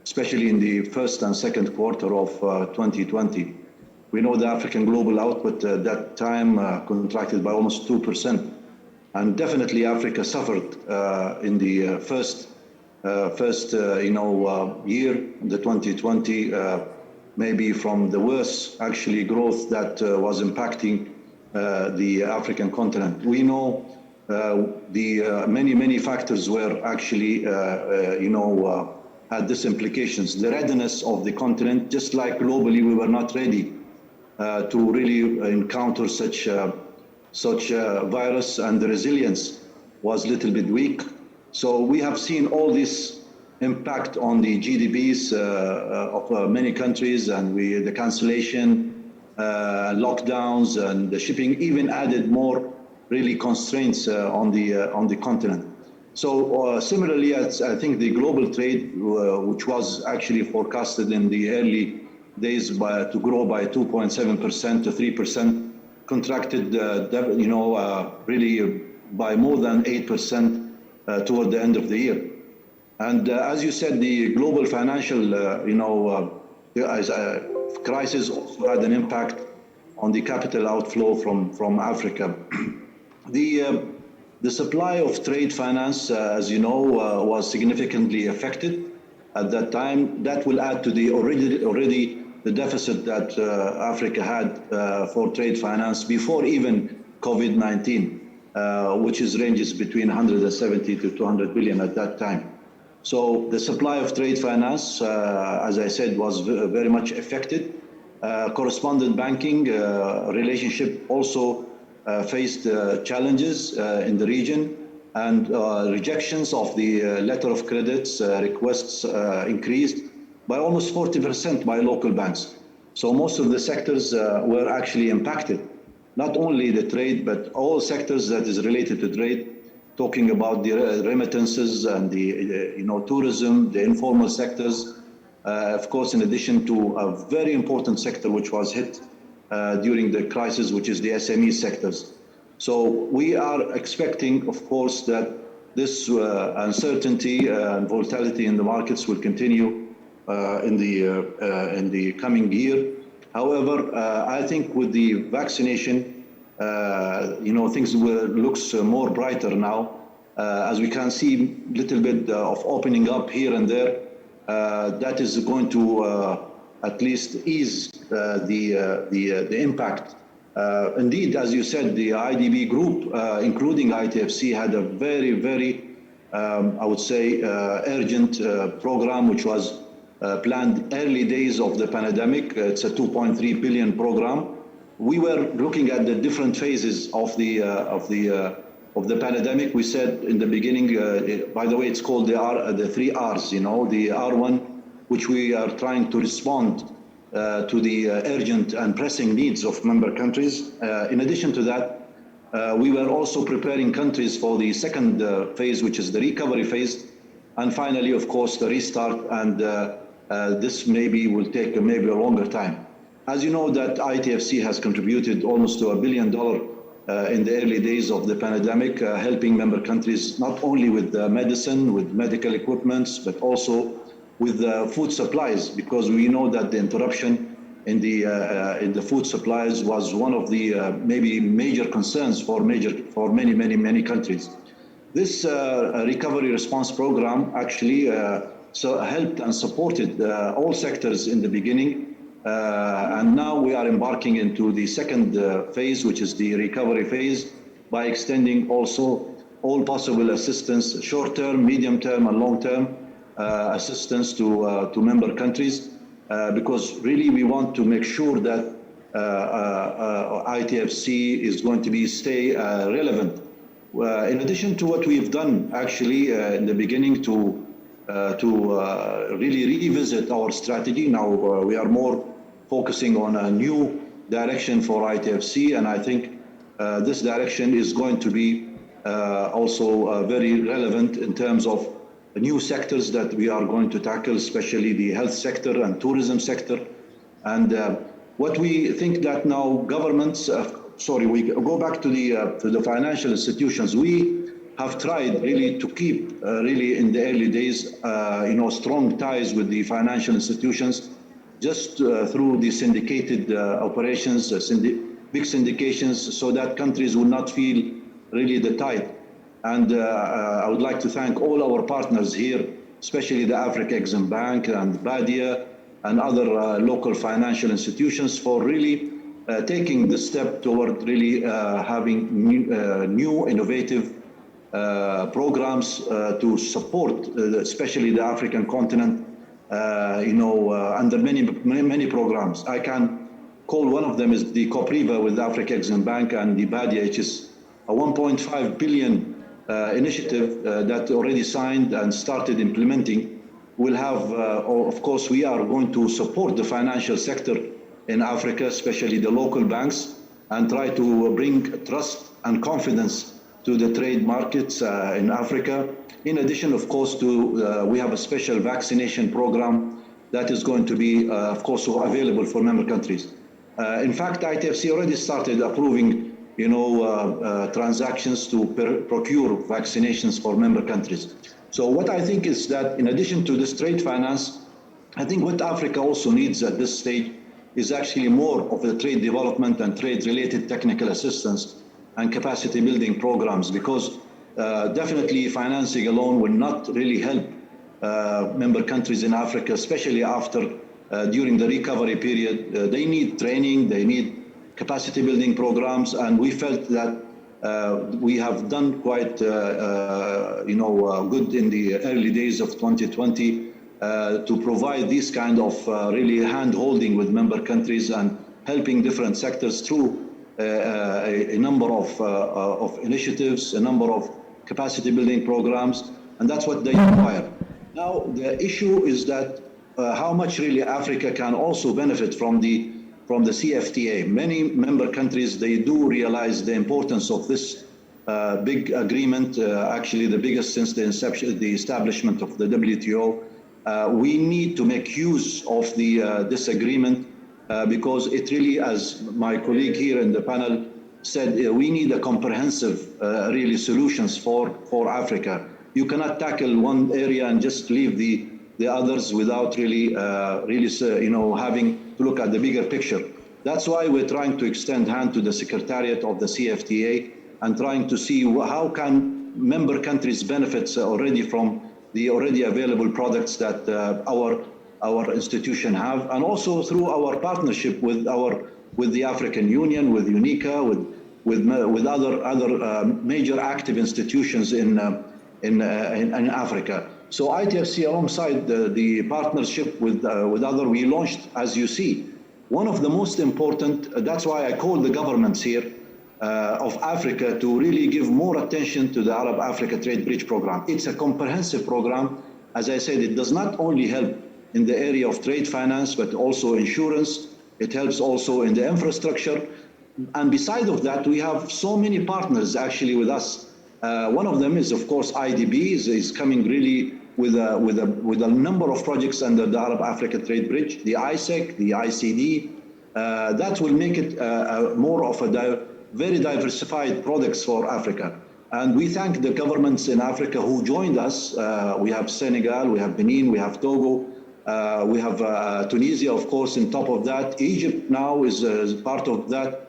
especially in the first and second quarter of 2020. We know the African global output at that time contracted by almost 2%. And definitely Africa suffered in the first year, the 2020, maybe from the worst actually growth that was impacting the African continent. We know the many factors were actually had these implications. The readiness of the continent, just like globally, we were not ready to really encounter such virus, and the resilience was a little bit weak. So we have seen all this impact on the GDPs of many countries, and the cancellation, lockdowns, and the shipping even added more really constraints on the continent. So similarly, I think the global trade, which was actually forecasted in the early days to grow by 2.7% to 3%, contracted, really by more than 8% toward the end of the year. And as you said, the global financial, crisis also had an impact on the capital outflow from Africa. The supply of trade finance, as you know, was significantly affected at that time. That will add to the already the deficit that Africa had for trade finance before even COVID-19, which ranges between 170 to 200 billion at that time. So the supply of trade finance, as I said, was very much affected. Correspondent banking relationship also faced challenges in the region, and rejections of the letter of credits requests increased by almost 40% by local banks. So most of the sectors were actually impacted, not only the trade, but all sectors that is related to trade, talking about the remittances and the tourism, the informal sectors, of course, in addition to a very important sector which was hit during the crisis, which is the SME sectors. So we are expecting, of course, that this uncertainty and volatility in the markets will continue in the coming year. However, I think with the vaccination, things looks more brighter now, as we can see a little bit of opening up here and there. That is going to at least ease the impact. Indeed, as you said, the IDB group, including ITFC, had a very, I would say, urgent program, which was planned early days of the pandemic. It's a 2.3 billion program. We were looking at the different phases of the pandemic. We said in the beginning, by the way, it's called the 3 R's. The R1, which we are trying to respond to the urgent and pressing needs of member countries. In addition to that, we were also preparing countries for the second phase, which is the recovery phase, and finally, of course, the restart. And this maybe will take a longer time. As you know, that ITFC has contributed almost to $1 billion in the early days of the pandemic, helping member countries not only with medicine, with medical equipments, but also with food supplies, because we know that the interruption in the food supplies was one of the maybe major concerns for many countries. This recovery response program actually helped and supported all sectors in the beginning. And now we are embarking into the second phase, which is the recovery phase, by extending also all possible assistance, short-term, medium-term, and long-term assistance to member countries, because really we want to make sure that ITFC is going to stay relevant. In addition to what we've done actually in the beginning to really revisit our strategy, now we are more focusing on a new direction for ITFC, and I think this direction is going to be also very relevant in terms of new sectors that we are going to tackle, especially the health sector and tourism sector. And what we think that now governments, we go back to the financial institutions. We have tried really to keep really in the early days, strong ties with the financial institutions, just through the syndicated operations, big syndications, so that countries will not feel really the tide. And I would like to thank all our partners here, especially the Africa Exim Bank and BADIA and other local financial institutions, for really taking the step toward really having new innovative programs to support especially the African continent, under many programs. I can call one of them is the COPRIVA with the Africa Exim Bank and the BADIA, which is a 1.5 billion initiative that already signed and started implementing. We'll have, of course, we are going to support the financial sector in Africa, especially the local banks, and try to bring trust and confidence to the trade markets in Africa. In addition, of course, we have a special vaccination program that is going to be, of course, available for member countries. In fact, ITFC already started approving transactions to procure vaccinations for member countries. So what I think is that in addition to this trade finance, I think what Africa also needs at this stage is actually more of the trade development and trade-related technical assistance and capacity building programs, because definitely financing alone will not really help member countries in Africa, especially during the recovery period. They need training, they need capacity building programs, and we felt that we have done quite good in the early days of 2020 to provide this kind of really hand-holding with member countries and helping different sectors through a number of initiatives, a number of capacity building programs, and that's what they require. Now, the issue is that how much really Africa can also benefit from the CFTA. Many member countries, they do realize the importance of this big agreement, actually the biggest since the establishment of the WTO. We need to make use of this agreement because it really, as my colleague here in the panel said, we need a comprehensive really solutions for Africa. You cannot tackle one area and just leave the others without really having to look at the bigger picture. That's why we're trying to extend hand to the Secretariat of the CFTA and trying to see how can member countries benefit already from the already available products that our institution have, and also through our partnership with the African Union, with UNICA, with other major active institutions in Africa. So ITFC, alongside the partnership with other, we launched, as you see, one of the most important. That's why I call the governments here of Africa to really give more attention to the Arab-Africa Trade Bridge Program. It's a comprehensive program. As I said, it does not only help in the area of trade finance, but also insurance. It helps also in the infrastructure. And beside of that, we have so many partners actually with us. One of them is, of course, IDB is coming really with a number of projects under the Arab-Africa Trade Bridge, the ISEC, the ICD. That will make it more of a very diversified products for Africa. And we thank the governments in Africa who joined us. We have Senegal, we have Benin, we have Togo, we have Tunisia, of course, on top of that. Egypt now is part of that.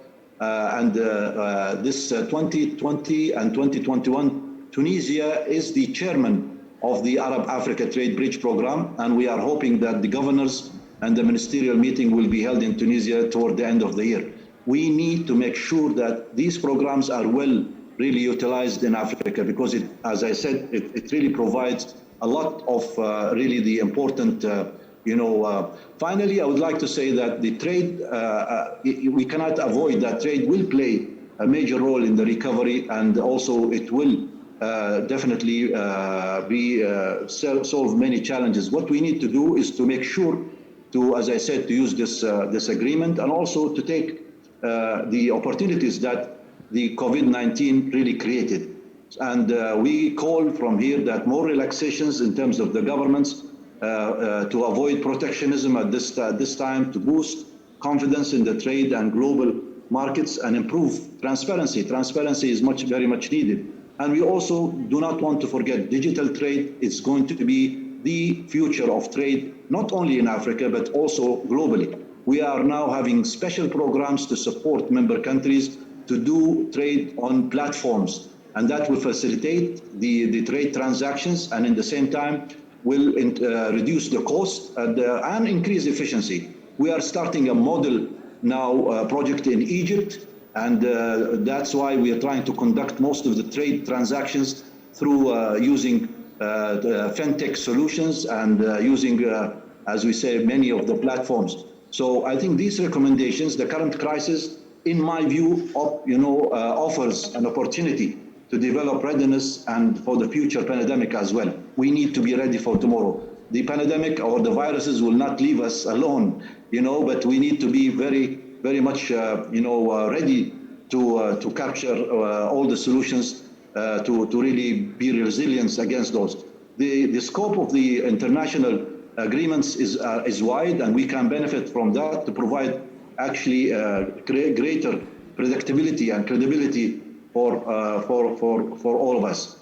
This 2020 and 2021, Tunisia is the chairman of the Arab-Africa Trade Bridge Program, and we are hoping that the governors and the ministerial meeting will be held in Tunisia toward the end of the year. We need to make sure that these programs are well really utilized in Africa, because it, as I said, it really provides a lot of really the important, finally, I would like to say that the trade, we cannot avoid that trade will play a major role in the recovery, and also it will definitely solve many challenges. What we need to do is to make sure to, as I said, to use this agreement, and also to take the opportunities that the COVID-19 really created. And we call from here that more relaxations in terms of the governments to avoid protectionism at this time, to boost confidence in the trade and global markets, and improve transparency. Transparency is very much needed. And we also do not want to forget digital trade. It's going to be the future of trade, not only in Africa, but also globally. We are now having special programs to support member countries to do trade on platforms, and that will facilitate the trade transactions, and in the same time will reduce the cost and increase efficiency. We are starting a model now project in Egypt, and that's why we are trying to conduct most of the trade transactions through using fintech solutions and using, as we say, many of the platforms. So I think these recommendations, the current crisis, in my view, offers an opportunity to develop readiness and for the future pandemic as well. We need to be ready for tomorrow. The pandemic or the viruses will not leave us alone, but we need to be very, very much, ready to capture all the solutions to really be resilient against those. The scope of the international agreements is wide, and we can benefit from that to provide actually greater predictability and credibility for all of us.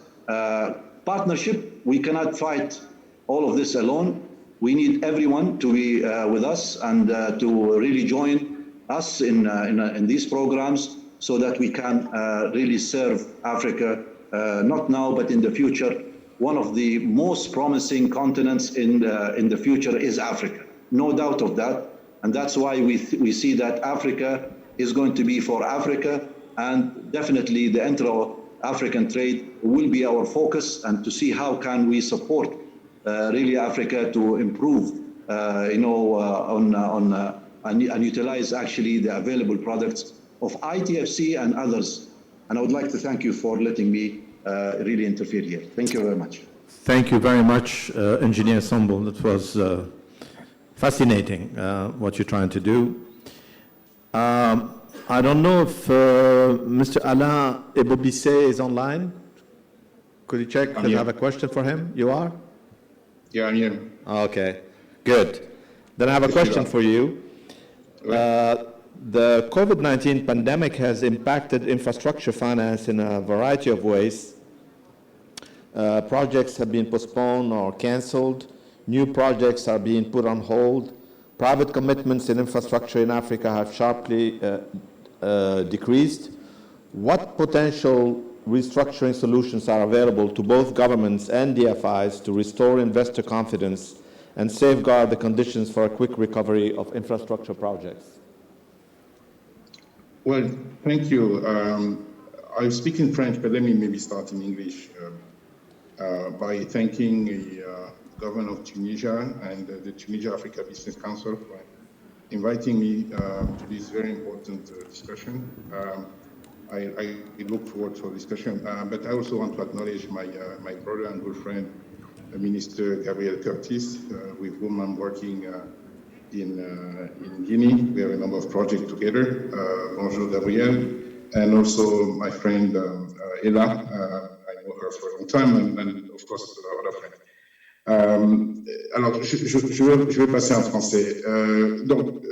Partnership, we cannot fight all of this alone. We need everyone to be with us and to really join us in these programs, so that we can really serve Africa, not now, but in the future. One of the most promising continents in the future is Africa, no doubt of that. And that's why we see that Africa is going to be for Africa, and definitely the intra-African trade will be our focus, and to see how can we support really Africa to improve, and utilize actually the available products of ITFC and others. And I would like to thank you for letting me really interfere here. Thank you very much. Thank you very much, Engineer Sambul. That was fascinating, what you're trying to do. I don't know if Mr. Alain Ebobisse is online. Could you check? Because I have a question for him. You are? Yeah, I'm here. Okay, good. Then I have a question for you. The COVID-19 pandemic has impacted infrastructure finance in a variety of ways. Projects have been postponed or canceled. New projects are being put on hold. Private commitments in infrastructure in Africa have sharply decreased. What potential restructuring solutions are available to both governments and DFIs to restore investor confidence and safeguard the conditions for a quick recovery of infrastructure projects? Well, thank you. I'll speak in French, but let me maybe start in English by thanking the government of Tunisia and the Tunisia Africa Business Council for inviting me to this very important discussion. I look forward to a discussion, but I also want to acknowledge my brother and good friend, Minister Gabriel Curtis, with whom I'm working in Guinea. We have a number of projects together. Bonjour, Gabriel. And also my friend Ella. I know her for a long time, and of course, other friends. Alors, je vais passer en français. Donc,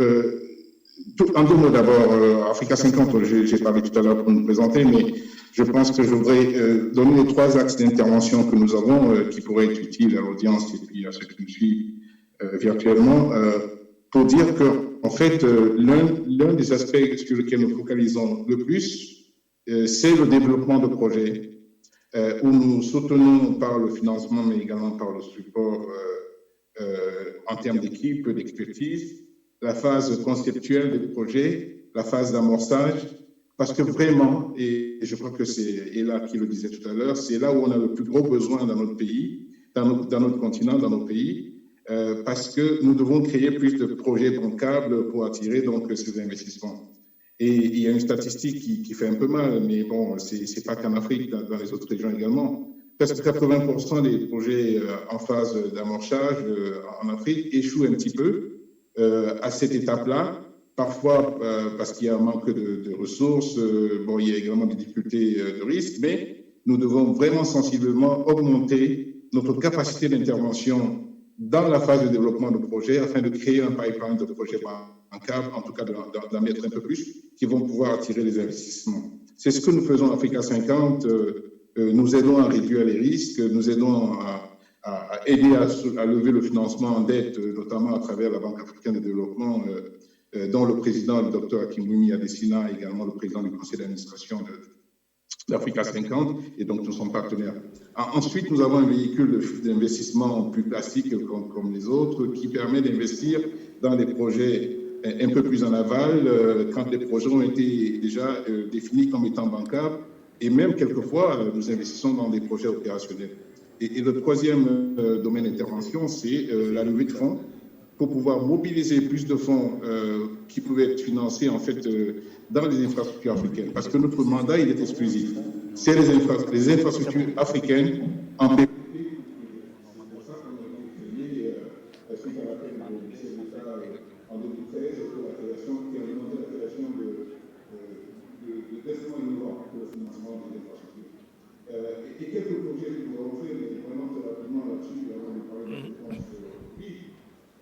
en deux mots d'abord, Africa 50, j'ai parlé tout à l'heure pour nous présenter, mais je pense que je voudrais donner les trois axes d'intervention que nous avons, qui pourraient être utiles à l'audience et puis à ceux qui nous suivent virtuellement, pour dire que, en fait, l'un des aspects sur lesquels nous focalisons le plus, c'est le développement de projets où nous soutenons par le financement, mais également par le support en termes d'équipe, d'expertise, la phase conceptuelle du projet, la phase d'amorçage, parce que vraiment, et je crois que c'est Ella qui le disait tout à l'heure, c'est là où on a le plus gros besoin dans notre pays, dans notre continent, dans nos pays, parce que nous devons créer plus de projets bancables pour attirer donc ces investissements. Et il y a une statistique qui fait un peu mal, mais bon, c'est pas qu'en Afrique, dans les autres régions également. Presque 80% des projets en phase d'amorçage en Afrique échouent un petit peu à cette étape-là. Parfois parce qu'il y a un manque de ressources, bon, il y a également des difficultés de risque, mais nous devons vraiment sensiblement augmenter notre capacité d'intervention dans la phase de développement de projet afin de créer un pipeline de projets bancables, en tout cas d'en mettre un peu plus, qui vont pouvoir attirer les investissements. C'est ce que nous faisons en Africa 50. Nous aidons à réduire les risques, nous aidons à aider à lever le financement en dette, notamment à travers la Banque africaine de développement, dont le président, le docteur Akinwumi Adesina, également le président du conseil d'administration d'Africa 50, et donc nous sommes partenaires. Ensuite, nous avons un véhicule d'investissement plus classique comme les autres, qui permet d'investir dans des projets un peu plus en aval, quand les projets ont été déjà définis comme étant bancables, et même quelquefois, nous investissons dans des projets opérationnels. Et le troisième domaine d'intervention, c'est la levée de fonds, pour pouvoir mobiliser plus de fonds qui pouvaient être financés en fait dans les infrastructures africaines. Parce que notre mandat, il est exclusif. C'est les infrastructures africaines en PPP. C'est pour ça qu'on a créé, suite à l'appel du chef d'État en 2013, pour la création, qui a demandé la création de testements innovants pour le financement des infrastructures. Et quelques projets que nous avons fait, mais vraiment très rapidement là-dessus, avant de parler de la réponse publique.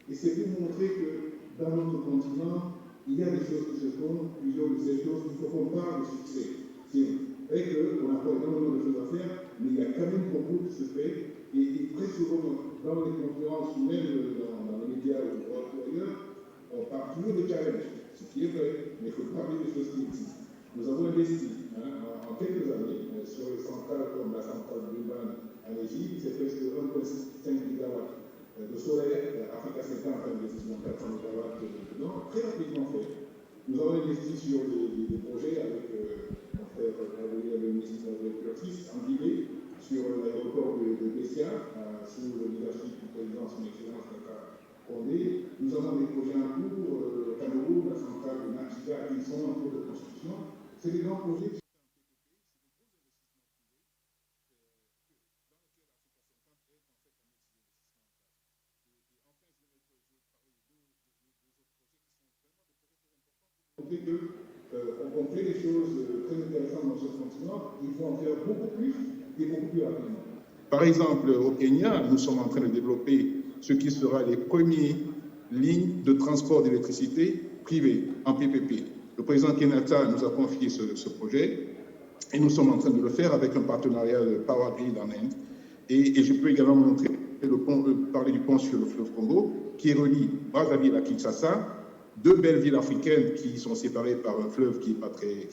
Et c'est pour montrer que dans notre continent, il y a des choses qui se font, plusieurs de ces choses, il faut qu'on parle de succès. C'est vrai qu'on n'a pas énormément de choses à faire, mais il y a quand même beaucoup qui se fait. Et très souvent, dans les conférences, ou même dans les médias ou ailleurs, on parle toujours de challenge, ce qui est vrai, mais il faut parler des choses qui existent. Nous avons investi en quelques années sur les centrales comme la centrale de Durban en Égypte, c'est presque 1,5 gigawatts de solaire, Africa 50 a investi dans 400 MW dedans, très rapidement fait. Nous avons investi sur des projets avec mon frère, le ministre de Curtis, en Guinée, sur l'aéroport de Bessia, sous le leadership du président, son excellence Kaka Condé. Nous avons des projets en cours, au Cameroun, la centrale de Nachiga, qui sont en cours de construction. C'est des grands projets. On fait des choses très intéressantes dans ce continent, il faut en faire beaucoup plus et beaucoup plus rapidement. Par exemple, au Kenya, nous sommes en train de développer ce qui sera les premières lignes de transport d'électricité privées en PPP. Le président Kenyatta nous a confié ce projet et nous sommes en train de le faire avec un partenariat de Power Grid en Inde. Et je peux également montrer parler du pont sur le fleuve Congo qui relie Brazzaville à Kinshasa, deux belles villes africaines qui sont séparées par un fleuve qui n'est pas très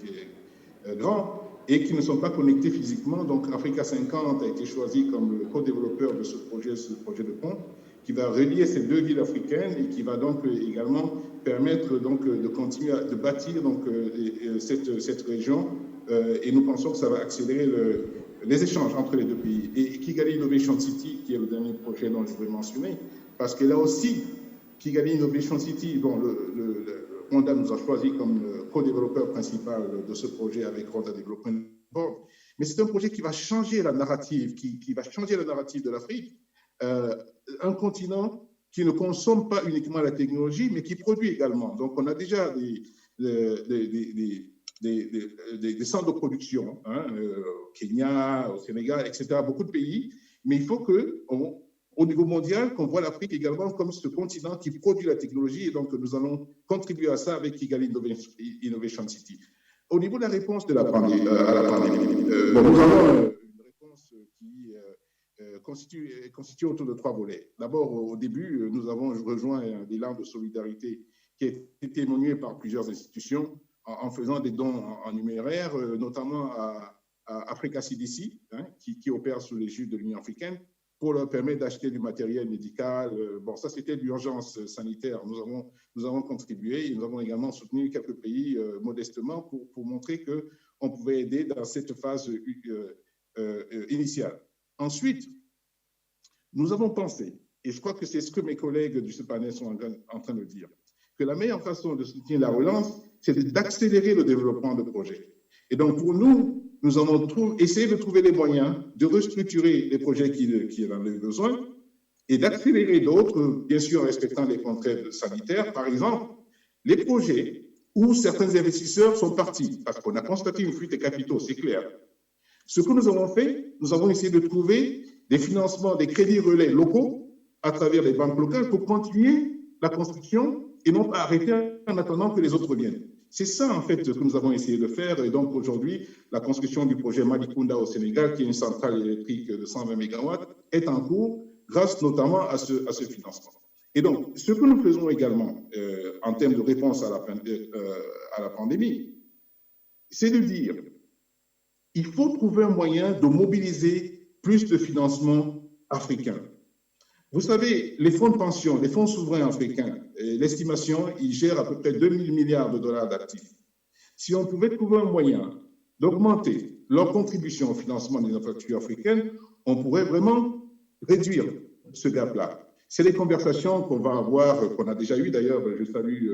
grand et qui ne sont pas connectées physiquement. Donc Africa 50 a été choisi comme le co-développeur de ce projet de pont qui va relier ces deux villes africaines et qui va donc également permettre donc de continuer de bâtir donc cette région et nous pensons que ça va accélérer les échanges entre les deux pays. Et Kigali Innovation City, qui est le dernier projet dont je voulais mentionner, parce que là aussi, Kigali Innovation City, dont le Rwanda nous a choisi comme co-développeur principal de ce projet avec Rwanda Development Board, mais c'est un projet qui va changer la narrative, qui va changer la narrative de l'Afrique, un continent qui ne consomme pas uniquement la technologie, mais qui produit également. Donc on a déjà des centres de production, au Kenya, au Sénégal, etc., beaucoup de pays, mais il faut que au niveau mondial, qu'on voit l'Afrique également comme ce continent qui produit la technologie, et donc nous allons contribuer à ça avec Kigali Innovation City. Au niveau de la réponse à la pandémie, nous avons une réponse qui constitue autour de 3 volets. D'abord, au début, nous avons rejoint un élan de solidarité qui a été témoigné par plusieurs institutions en faisant des dons en numéraire, notamment à Africa CDC, hein, qui opère sous l'égide de l'Union africaine, pour leur permettre d'acheter du matériel médical. Bon, ça, c'était l'urgence sanitaire. Nous avons contribué et nous avons également soutenu quelques pays modestement pour montrer qu'on pouvait aider dans cette phase initiale. Ensuite, nous avons pensé, et je crois que c'est ce que mes collègues du ce panel sont en train de dire, que la meilleure façon de soutenir la relance, c'est d'accélérer le développement de projets. Et donc, pour nous, nous avons essayé de trouver les moyens de restructurer les projets qui en ont besoin et d'accélérer d'autres, bien sûr en respectant les contraintes sanitaires. Par exemple, les projets où certains investisseurs sont partis, parce qu'on a constaté une fuite des capitaux, c'est clair. Ce que nous avons fait, nous avons essayé de trouver des financements, des crédits relais locaux à travers les banques locales pour continuer la construction et non pas arrêter en attendant que les autres viennent. C'est ça, en fait, que nous avons essayé de faire. Et donc, aujourd'hui, la construction du projet Malicounda au Sénégal, qui est une centrale électrique de 120 MW, est en cours grâce notamment à ce financement. Et donc, ce que nous faisons également en termes de réponse à la pandémie, c'est de dire il faut trouver un moyen de mobiliser plus de financement africain. Vous savez, les fonds de pension, les fonds souverains africains, l'estimation, ils gèrent à peu près 2 000 milliards de dollars d'actifs. Si on pouvait trouver un moyen d'augmenter leur contribution au financement des infrastructures africaines, on pourrait vraiment réduire ce gap-là. C'est les conversations qu'on va avoir, qu'on a déjà eues d'ailleurs. Je salue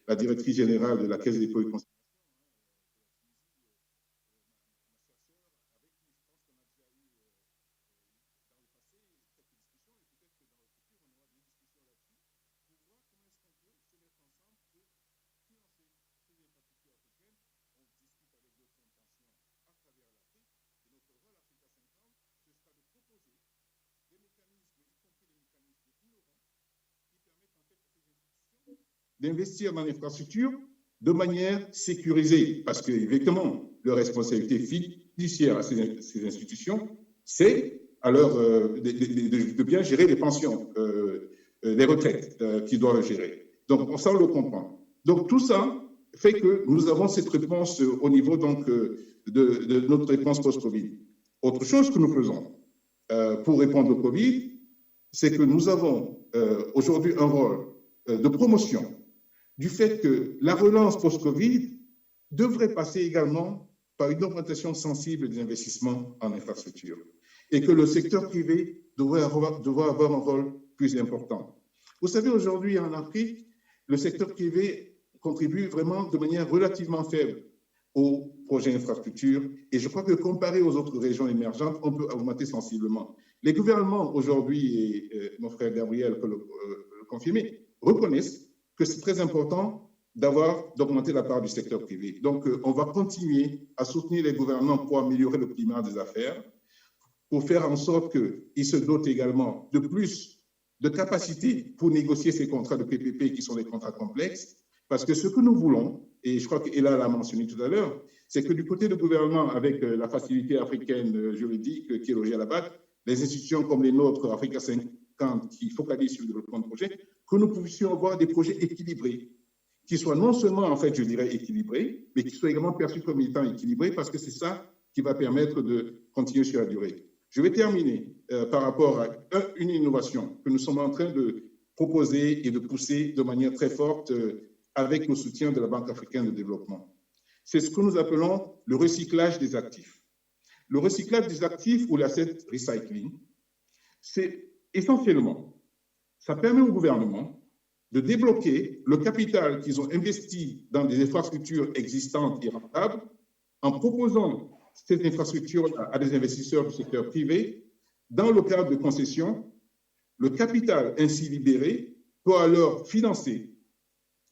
la directrice générale de la Caisse des dépôts et consignations. D'investir dans l'infrastructure de manière sécurisée, parce que, effectivement, leur responsabilité fiduciaire à ces institutions, c'est alors de bien gérer les pensions, les retraites qu'ils doivent gérer. Donc, ça, on le comprend. Donc, tout ça fait que nous avons cette réponse au niveau donc, de notre réponse post-Covid. Autre chose que nous faisons pour répondre au Covid, c'est que nous avons aujourd'hui un rôle de promotion du fait que la relance post-Covid devrait passer également par une augmentation sensible des investissements en infrastructure et que le secteur privé devrait avoir un rôle plus important. Vous savez, aujourd'hui en Afrique, le secteur privé contribue vraiment de manière relativement faible aux projets d'infrastructure et je crois que comparé aux autres régions émergentes, on peut augmenter sensiblement. Les gouvernements aujourd'hui, et mon frère Gabriel peut le confirmer, reconnaissent que c'est très important d'augmenter la part du secteur privé. Donc, on va continuer à soutenir les gouvernements pour améliorer le climat des affaires, pour faire en sorte qu'ils se dotent également de plus de capacités pour négocier ces contrats de PPP qui sont des contrats complexes, parce que ce que nous voulons, et je crois qu'Ella l'a mentionné tout à l'heure, c'est que du côté du gouvernement, avec la facilité africaine juridique qui est logée à la BAD, les institutions comme les nôtres, Africa 50, qui focalisent sur le développement de projets, que nous puissions avoir des projets équilibrés, qui soient non seulement, en fait, je dirais, équilibrés, mais qui soient également perçus comme étant équilibrés, parce que c'est ça qui va permettre de continuer sur la durée. Je vais terminer par rapport à une innovation que nous sommes en train de proposer et de pousser de manière très forte avec le soutien de la Banque africaine de développement. C'est ce que nous appelons le recyclage des actifs. Le recyclage des actifs ou l'asset recycling, c'est essentiellement, ça permet au gouvernement de débloquer le capital qu'ils ont investi dans des infrastructures existantes et rentables en proposant ces infrastructures à des investisseurs du secteur privé dans le cadre de concessions. Le capital ainsi libéré peut alors financer.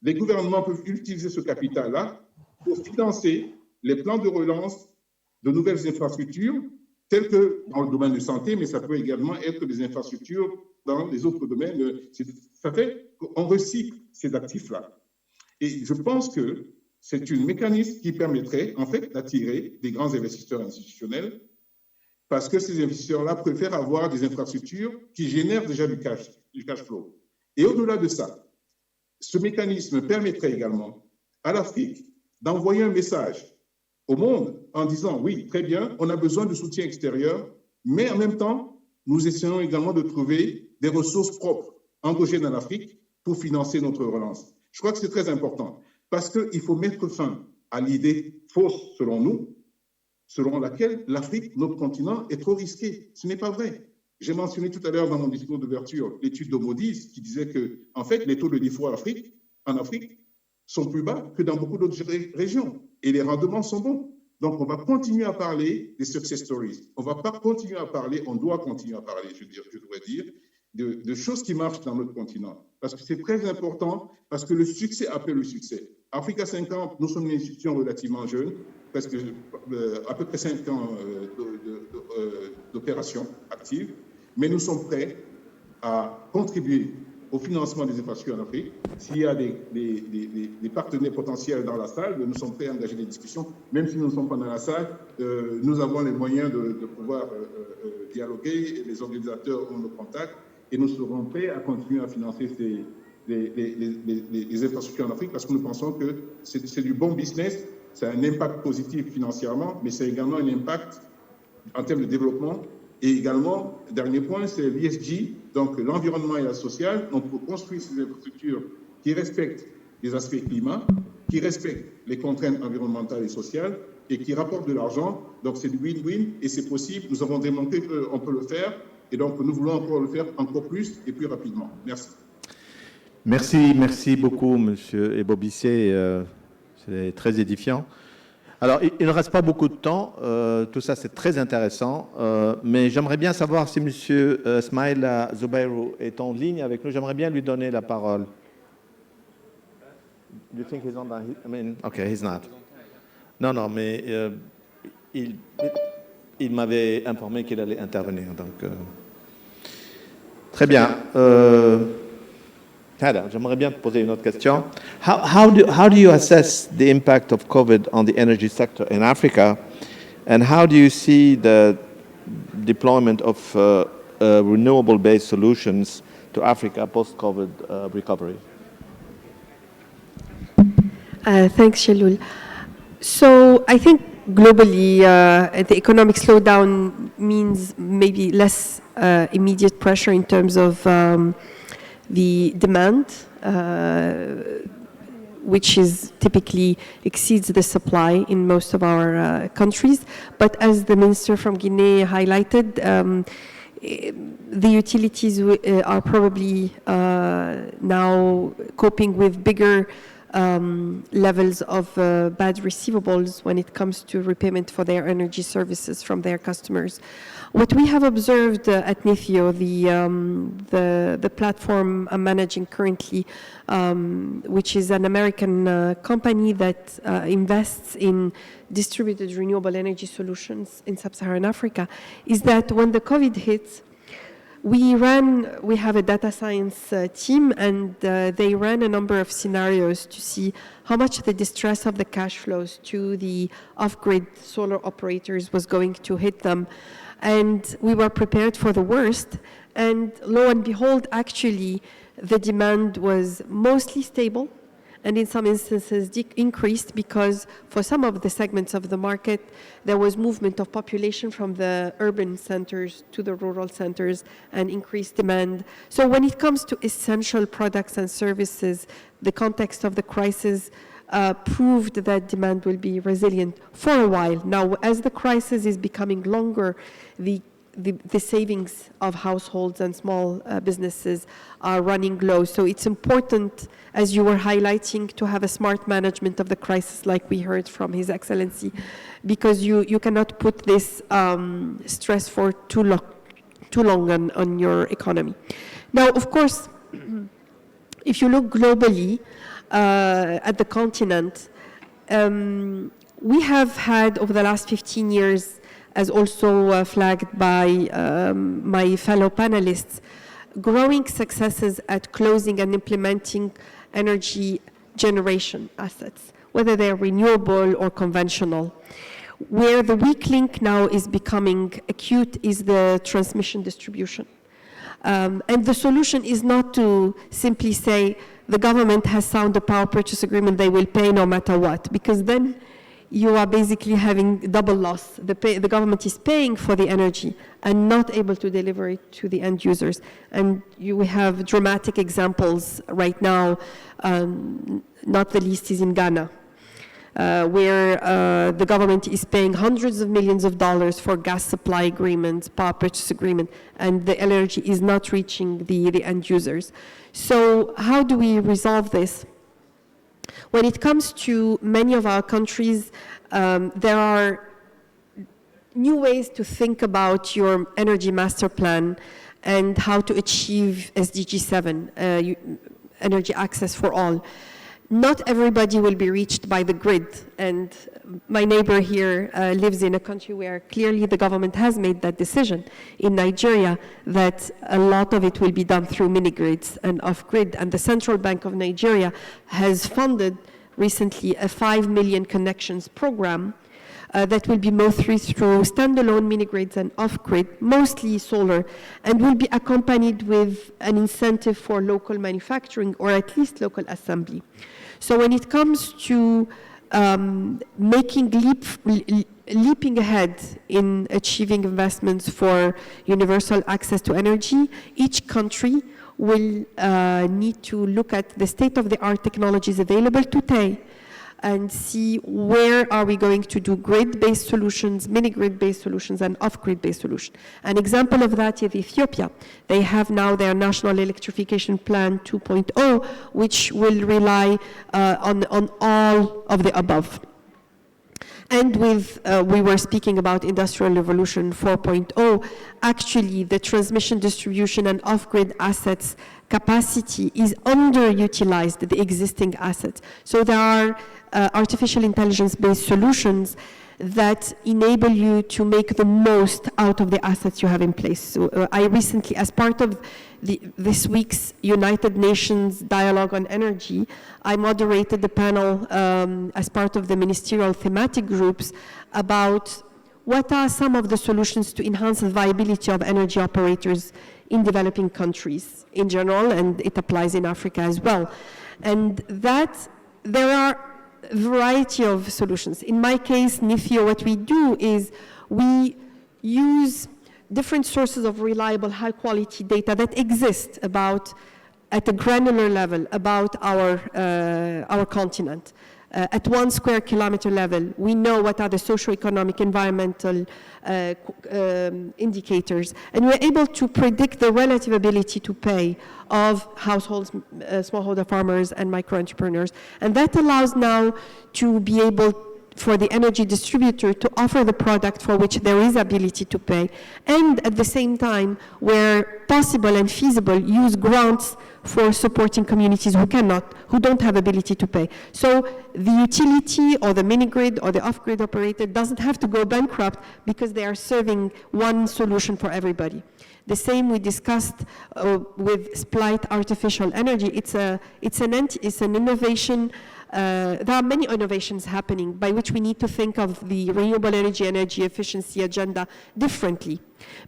Les gouvernements peuvent utiliser ce capital-là pour financer les plans de relance de nouvelles infrastructures, telles que dans le domaine de santé, mais ça peut également être des infrastructures dans les autres domaines. Ça fait qu'on recycle ces actifs-là. Et je pense que c'est un mécanisme qui permettrait, en fait, d'attirer des grands investisseurs institutionnels, parce que ces investisseurs-là préfèrent avoir des infrastructures qui génèrent déjà du cash flow. Et au-delà de ça, ce mécanisme permettrait également à l'Afrique d'envoyer un message au monde en disant, oui, très bien, on a besoin de soutien extérieur, mais en même temps, nous essayons également de trouver des ressources propres, endogènes en Afrique, pour financer notre relance. Je crois que c'est très important, parce qu'il faut mettre fin à l'idée fausse, selon nous, selon laquelle l'Afrique, notre continent, est trop risqué. Ce n'est pas vrai. J'ai mentionné tout à l'heure dans mon discours d'ouverture l'étude de Moody's qui disait que, en fait, les taux de défaut en Afrique sont plus bas que dans beaucoup d'autres régions et les rendements sont bons. Donc, on va continuer à parler des success stories. On va pas continuer à parler, on doit continuer à parler, je devrais dire, de choses qui marchent dans notre continent. Parce que c'est très important, parce que le succès appelle le succès. Africa 50, nous sommes une institution relativement jeune, presque à peu près 5 ans d'opération active, mais nous sommes prêts à contribuer au financement des infrastructures en Afrique. S'il y a des partenaires potentiels dans la salle, nous sommes prêts à engager des discussions. Même si nous ne sommes pas dans la salle, nous avons les moyens de pouvoir dialoguer, et les organisateurs ont nos contacts, et nous serons prêts à continuer à financer les infrastructures en Afrique parce que nous pensons que c'est du bon business, ça a un impact positif financièrement, mais c'est également un impact en termes de développement. Et également, dernier point, c'est l'ESG, donc l'environnement et la sociale. Donc, pour construire ces infrastructures qui respectent les aspects climat, qui respectent les contraintes environnementales et sociales et qui rapportent de l'argent. Donc, c'est du win-win et c'est possible. Nous avons démontré qu'on peut le faire et donc nous voulons encore le faire encore plus et plus rapidement. Merci. Merci beaucoup, Monsieur Ebobisse. C'est très édifiant. Alors, il ne reste pas beaucoup de temps. Tout ça, c'est très intéressant. Mais j'aimerais bien savoir si Monsieur Smaïla Zoubairou est en ligne avec nous. J'aimerais bien lui donner la parole. Do you think he's on? I mean, okay, he's not. Non, mais il m'avait informé qu'il allait intervenir. Donc, très bien. J'aimerais bien te poser une autre question. How do you assess the impact of COVID on the energy sector in Africa, and how do you see the deployment of renewable-based solutions to Africa post-COVID recovery? Thanks, Shalul. So I think globally, the economic slowdown means maybe less immediate pressure in terms of the demand, which is typically exceeds the supply in most of our countries. But as the minister from Guinea highlighted, the utilities are probably now coping with bigger levels of bad receivables when it comes to repayment for their energy services from their customers. What we have observed at Nithio, the platform I'm managing currently, which is an American company that invests in distributed renewable energy solutions in sub-Saharan Africa, is that when the COVID hit, we have a data science team, and they ran a number of scenarios to see how much the distress of the cash flows to the off-grid solar operators was going to hit them. And we were prepared for the worst. And lo and behold, actually, the demand was mostly stable, and in some instances increased, because for some of the segments of the market, there was movement of population from the urban centers to the rural centers and increased demand. So when it comes to essential products and services, the context of the crisis proved that demand will be resilient for a while. Now, as the crisis is becoming longer, the savings of households and small businesses are running low. So it's important, as you were highlighting, to have a smart management of the crisis, like we heard from His Excellency, because you cannot put this stress for too long on your economy. Now, of course, if you look globally at the continent, we have had, over the last 15 years, as also flagged by my fellow panelists, growing successes at closing and implementing energy generation assets, whether they're renewable or conventional. Where the weak link now is becoming acute is the transmission distribution. And the solution is not to simply say the government has signed a power purchase agreement, they will pay no matter what, because then you are basically having double loss. The government is paying for the energy and not able to deliver it to the end users. And we have dramatic examples right now, not the least is in Ghana, where the government is paying hundreds of millions of dollars for gas supply agreements, power purchase agreement, and the energy is not reaching the end users. So how do we resolve this? When it comes to many of our countries, there are new ways to think about your energy master plan and how to achieve SDG 7, energy access for all. Not everybody will be reached by the grid, and my neighbor here lives in a country where clearly the government has made that decision in Nigeria that a lot of it will be done through mini-grids and off-grid, and the Central Bank of Nigeria has funded recently a 5 million connections program that will be mostly through standalone mini-grids and off-grid, mostly solar, and will be accompanied with an incentive for local manufacturing or at least local assembly. So when it comes to leaping ahead in achieving investments for universal access to energy, each country will need to look at the state-of-the-art technologies available today and see where are we going to do grid-based solutions, mini-grid-based solutions, and off-grid-based solutions. An example of that is Ethiopia. They have now their National Electrification Plan 2.0, which will rely on all of the above. And with, we were speaking about Industrial Revolution 4.0, actually the transmission, distribution, and off-grid assets capacity is underutilized, the existing assets. So there are artificial intelligence-based solutions that enable you to make the most out of the assets you have in place. So I recently, as part of this week's United Nations Dialogue on Energy, I moderated the panel as part of the ministerial thematic groups about what are some of the solutions to enhance the viability of energy operators in developing countries in general, and it applies in Africa as well. And that there are a variety of solutions. In my case, Nifio, what we do is we use different sources of reliable, high-quality data that exist about, at a granular level, about our continent. At 1 square kilometer level, we know what are the socio-economic, environmental indicators, and we're able to predict the relative ability to pay of households, smallholder farmers, and micro-entrepreneurs. And that allows now to be able for the energy distributor to offer the product for which there is ability to pay, and at the same time, where possible and feasible, use grants for supporting communities who don't have ability to pay. So the utility or the mini-grid or the off-grid operator doesn't have to go bankrupt because they are serving one solution for everybody. The same we discussed with Splight Artificial Energy. It's an innovation. There are many innovations happening by which we need to think of the renewable energy efficiency agenda differently,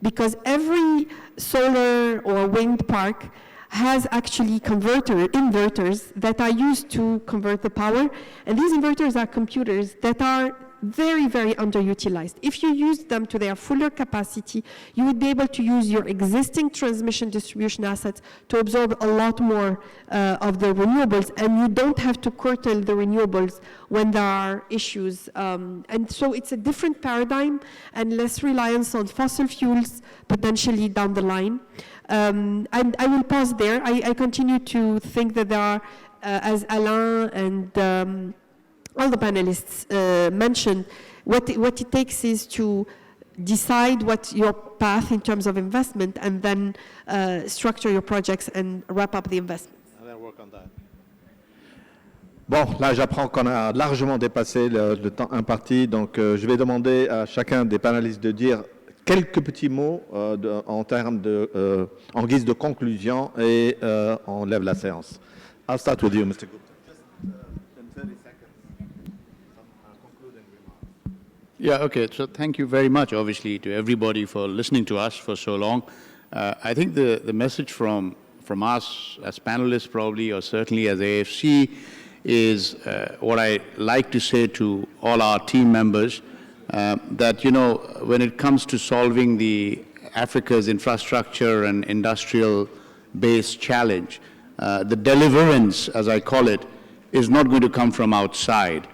because every solar or wind park has actually inverters that are used to convert the power, and these inverters are computers that are very, very underutilized. If you use them to their fuller capacity, you would be able to use your existing transmission distribution assets to absorb a lot more of the renewables, and you don't have to curtail the renewables when there are issues. And so it's a different paradigm and less reliance on fossil fuels potentially down the line. And I will pause there. I continue to think that there are, as Alain and all the panelists mentioned, what it takes is to decide what your path in terms of investment and then structure your projects and wrap up the investments. And then work on that. Bon, là j'apprends qu'on a largement dépassé le temps imparti, donc je vais demander à chacun des panélistes de dire quelques petits mots en guise de conclusion et on lève la séance. I'll start with you, Mr. Gupta. Yeah, okay. So thank you very much, obviously, to everybody for listening to us for so long. I think the message from us as panelists probably, or certainly as AFC, is what I like to say to all our team members, that, you know, when it comes to solving the Africa's infrastructure and industrial-based challenge, the deliverance, as I call it, is not going to come from outside.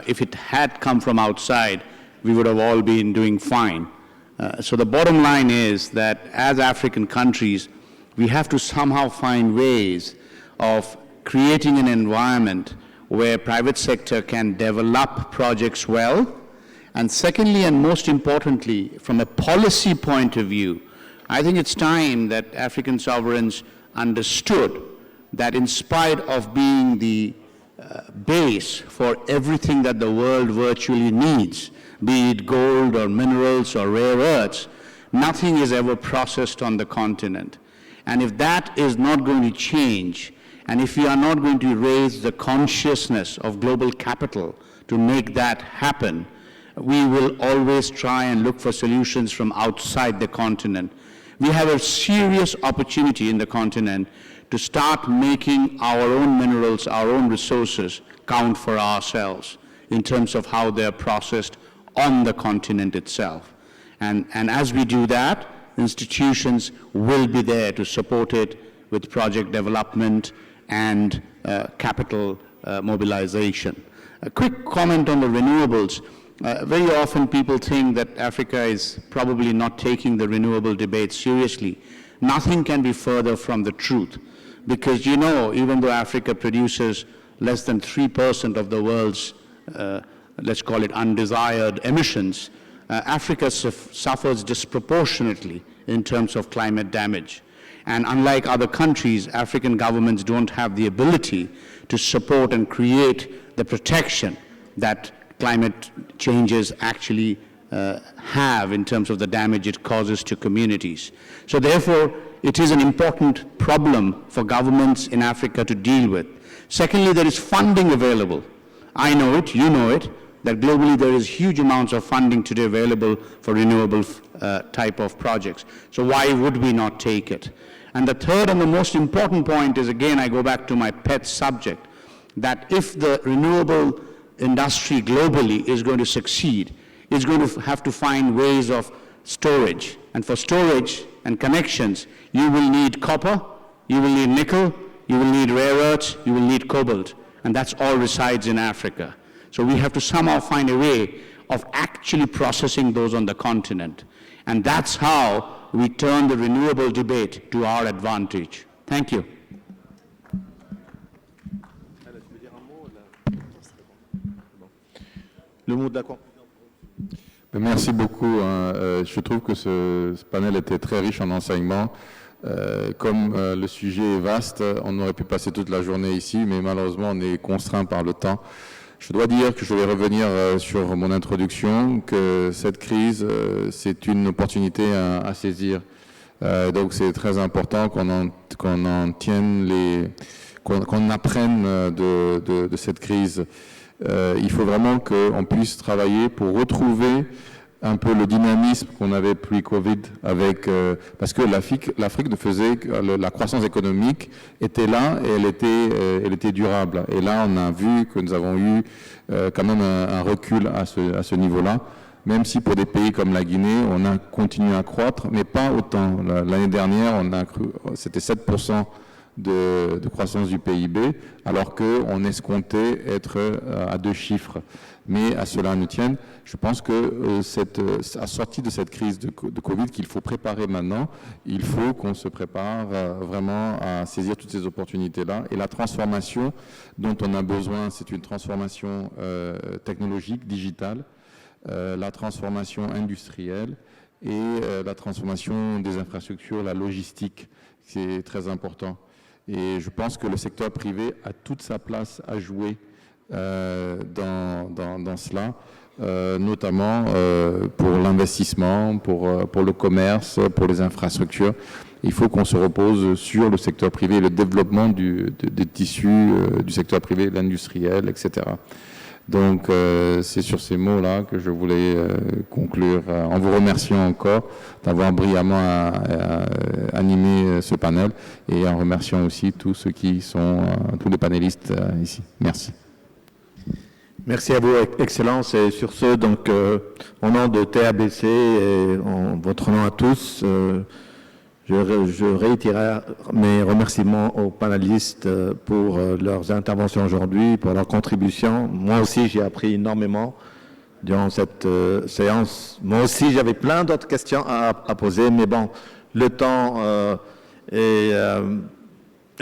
If it had come from outside, we would have all been doing fine. So the bottom line is that as African countries, we have to somehow find ways of creating an environment where private sector can develop projects well. And secondly, and most importantly, from a policy point of view, I think it's time that African sovereigns understood that in spite of being the base for everything that the world virtually needs, be it gold or minerals or rare earths, nothing is ever processed on the continent. And if that is not going to change, and if we are not going to raise the consciousness of global capital to make that happen, we will always try and look for solutions from outside the continent. We have a serious opportunity in the continent to start making our own minerals, our own resources count for ourselves in terms of how they're processed on the continent itself. And as we do that, institutions will be there to support it with project development and capital mobilization. A quick comment on the renewables. Very often people think that Africa is probably not taking the renewable debate seriously. Nothing can be further from the truth, because, you know, even though Africa produces less than 3% of the world's, let's call it undesired emissions, Africa suffers disproportionately in terms of climate damage. And unlike other countries, African governments don't have the ability to support and create the protection that climate changes actually have in terms of the damage it causes to communities. So therefore, it is an important problem for governments in Africa to deal with. Secondly, there is funding available. I know it, you know it, that globally there is huge amounts of funding today available for renewable type of projects. So why would we not take it? And the third and the most important point is, again, I go back to my pet subject, that if the renewable industry globally is going to succeed, it's going to have to find ways of storage. And for storage and connections, you will need copper, you will need nickel, you will need rare earths, you will need cobalt. And that's all resides in Africa. So we have to somehow find a way of actually processing those on the continent. And that's how we turn the renewable debate to our advantage. Thank you. Merci beaucoup. Je trouve que ce panel était très riche en enseignements. Comme le sujet est vaste, on aurait pu passer toute la journée ici, mais malheureusement on est contraint par le temps. Je dois dire que je vais revenir sur mon introduction, que cette crise, c'est une opportunité à saisir. Donc c'est très important qu'on en tienne qu'on apprenne de cette crise. Il faut vraiment qu'on puisse travailler pour retrouver un peu le dynamisme qu'on avait pre-Covid avec, parce que l'Afrique faisait, la croissance économique était là et elle était durable. Et là, on a vu que nous avons eu quand même un recul à ce niveau-là, même si pour des pays comme la Guinée, on a continué à croître, mais pas autant. L'année dernière, c'était 7% de croissance du PIB, alors qu'on escomptait être à 2 chiffres. Mais à cela nous tienne, je pense que à sortir de cette crise de Covid qu'il faut préparer maintenant, il faut qu'on se prépare vraiment à saisir toutes ces opportunités-là. Et la transformation dont on a besoin, c'est une transformation technologique, digitale, la transformation industrielle et la transformation des infrastructures, la logistique, c'est très important. Et je pense que le secteur privé a toute sa place à jouer dans cela, notamment pour l'investissement, pour le commerce, pour les infrastructures. Il faut qu'on se repose sur le secteur privé, le développement des tissus du secteur privé, l'industriel, etc. Donc c'est sur ces mots-là que je voulais conclure, en vous remerciant encore d'avoir brillamment animé ce panel et en remerciant aussi tous ceux qui sont, tous les panélistes ici. Merci. Merci à vous, Excellence. Et sur ce, donc, au nom de TABC et en votre nom à tous, je réitère mes remerciements aux panélistes pour leurs interventions aujourd'hui, pour leur contribution. Moi aussi, j'ai appris énormément durant cette séance. Moi aussi, j'avais plein d'autres questions à poser, mais bon, le temps est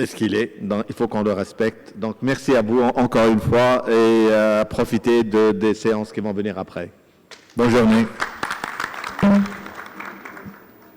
ce qu'il est. Donc, il faut qu'on le respecte. Donc, merci à vous encore une fois et profitez des séances qui vont venir après. Bonne journée.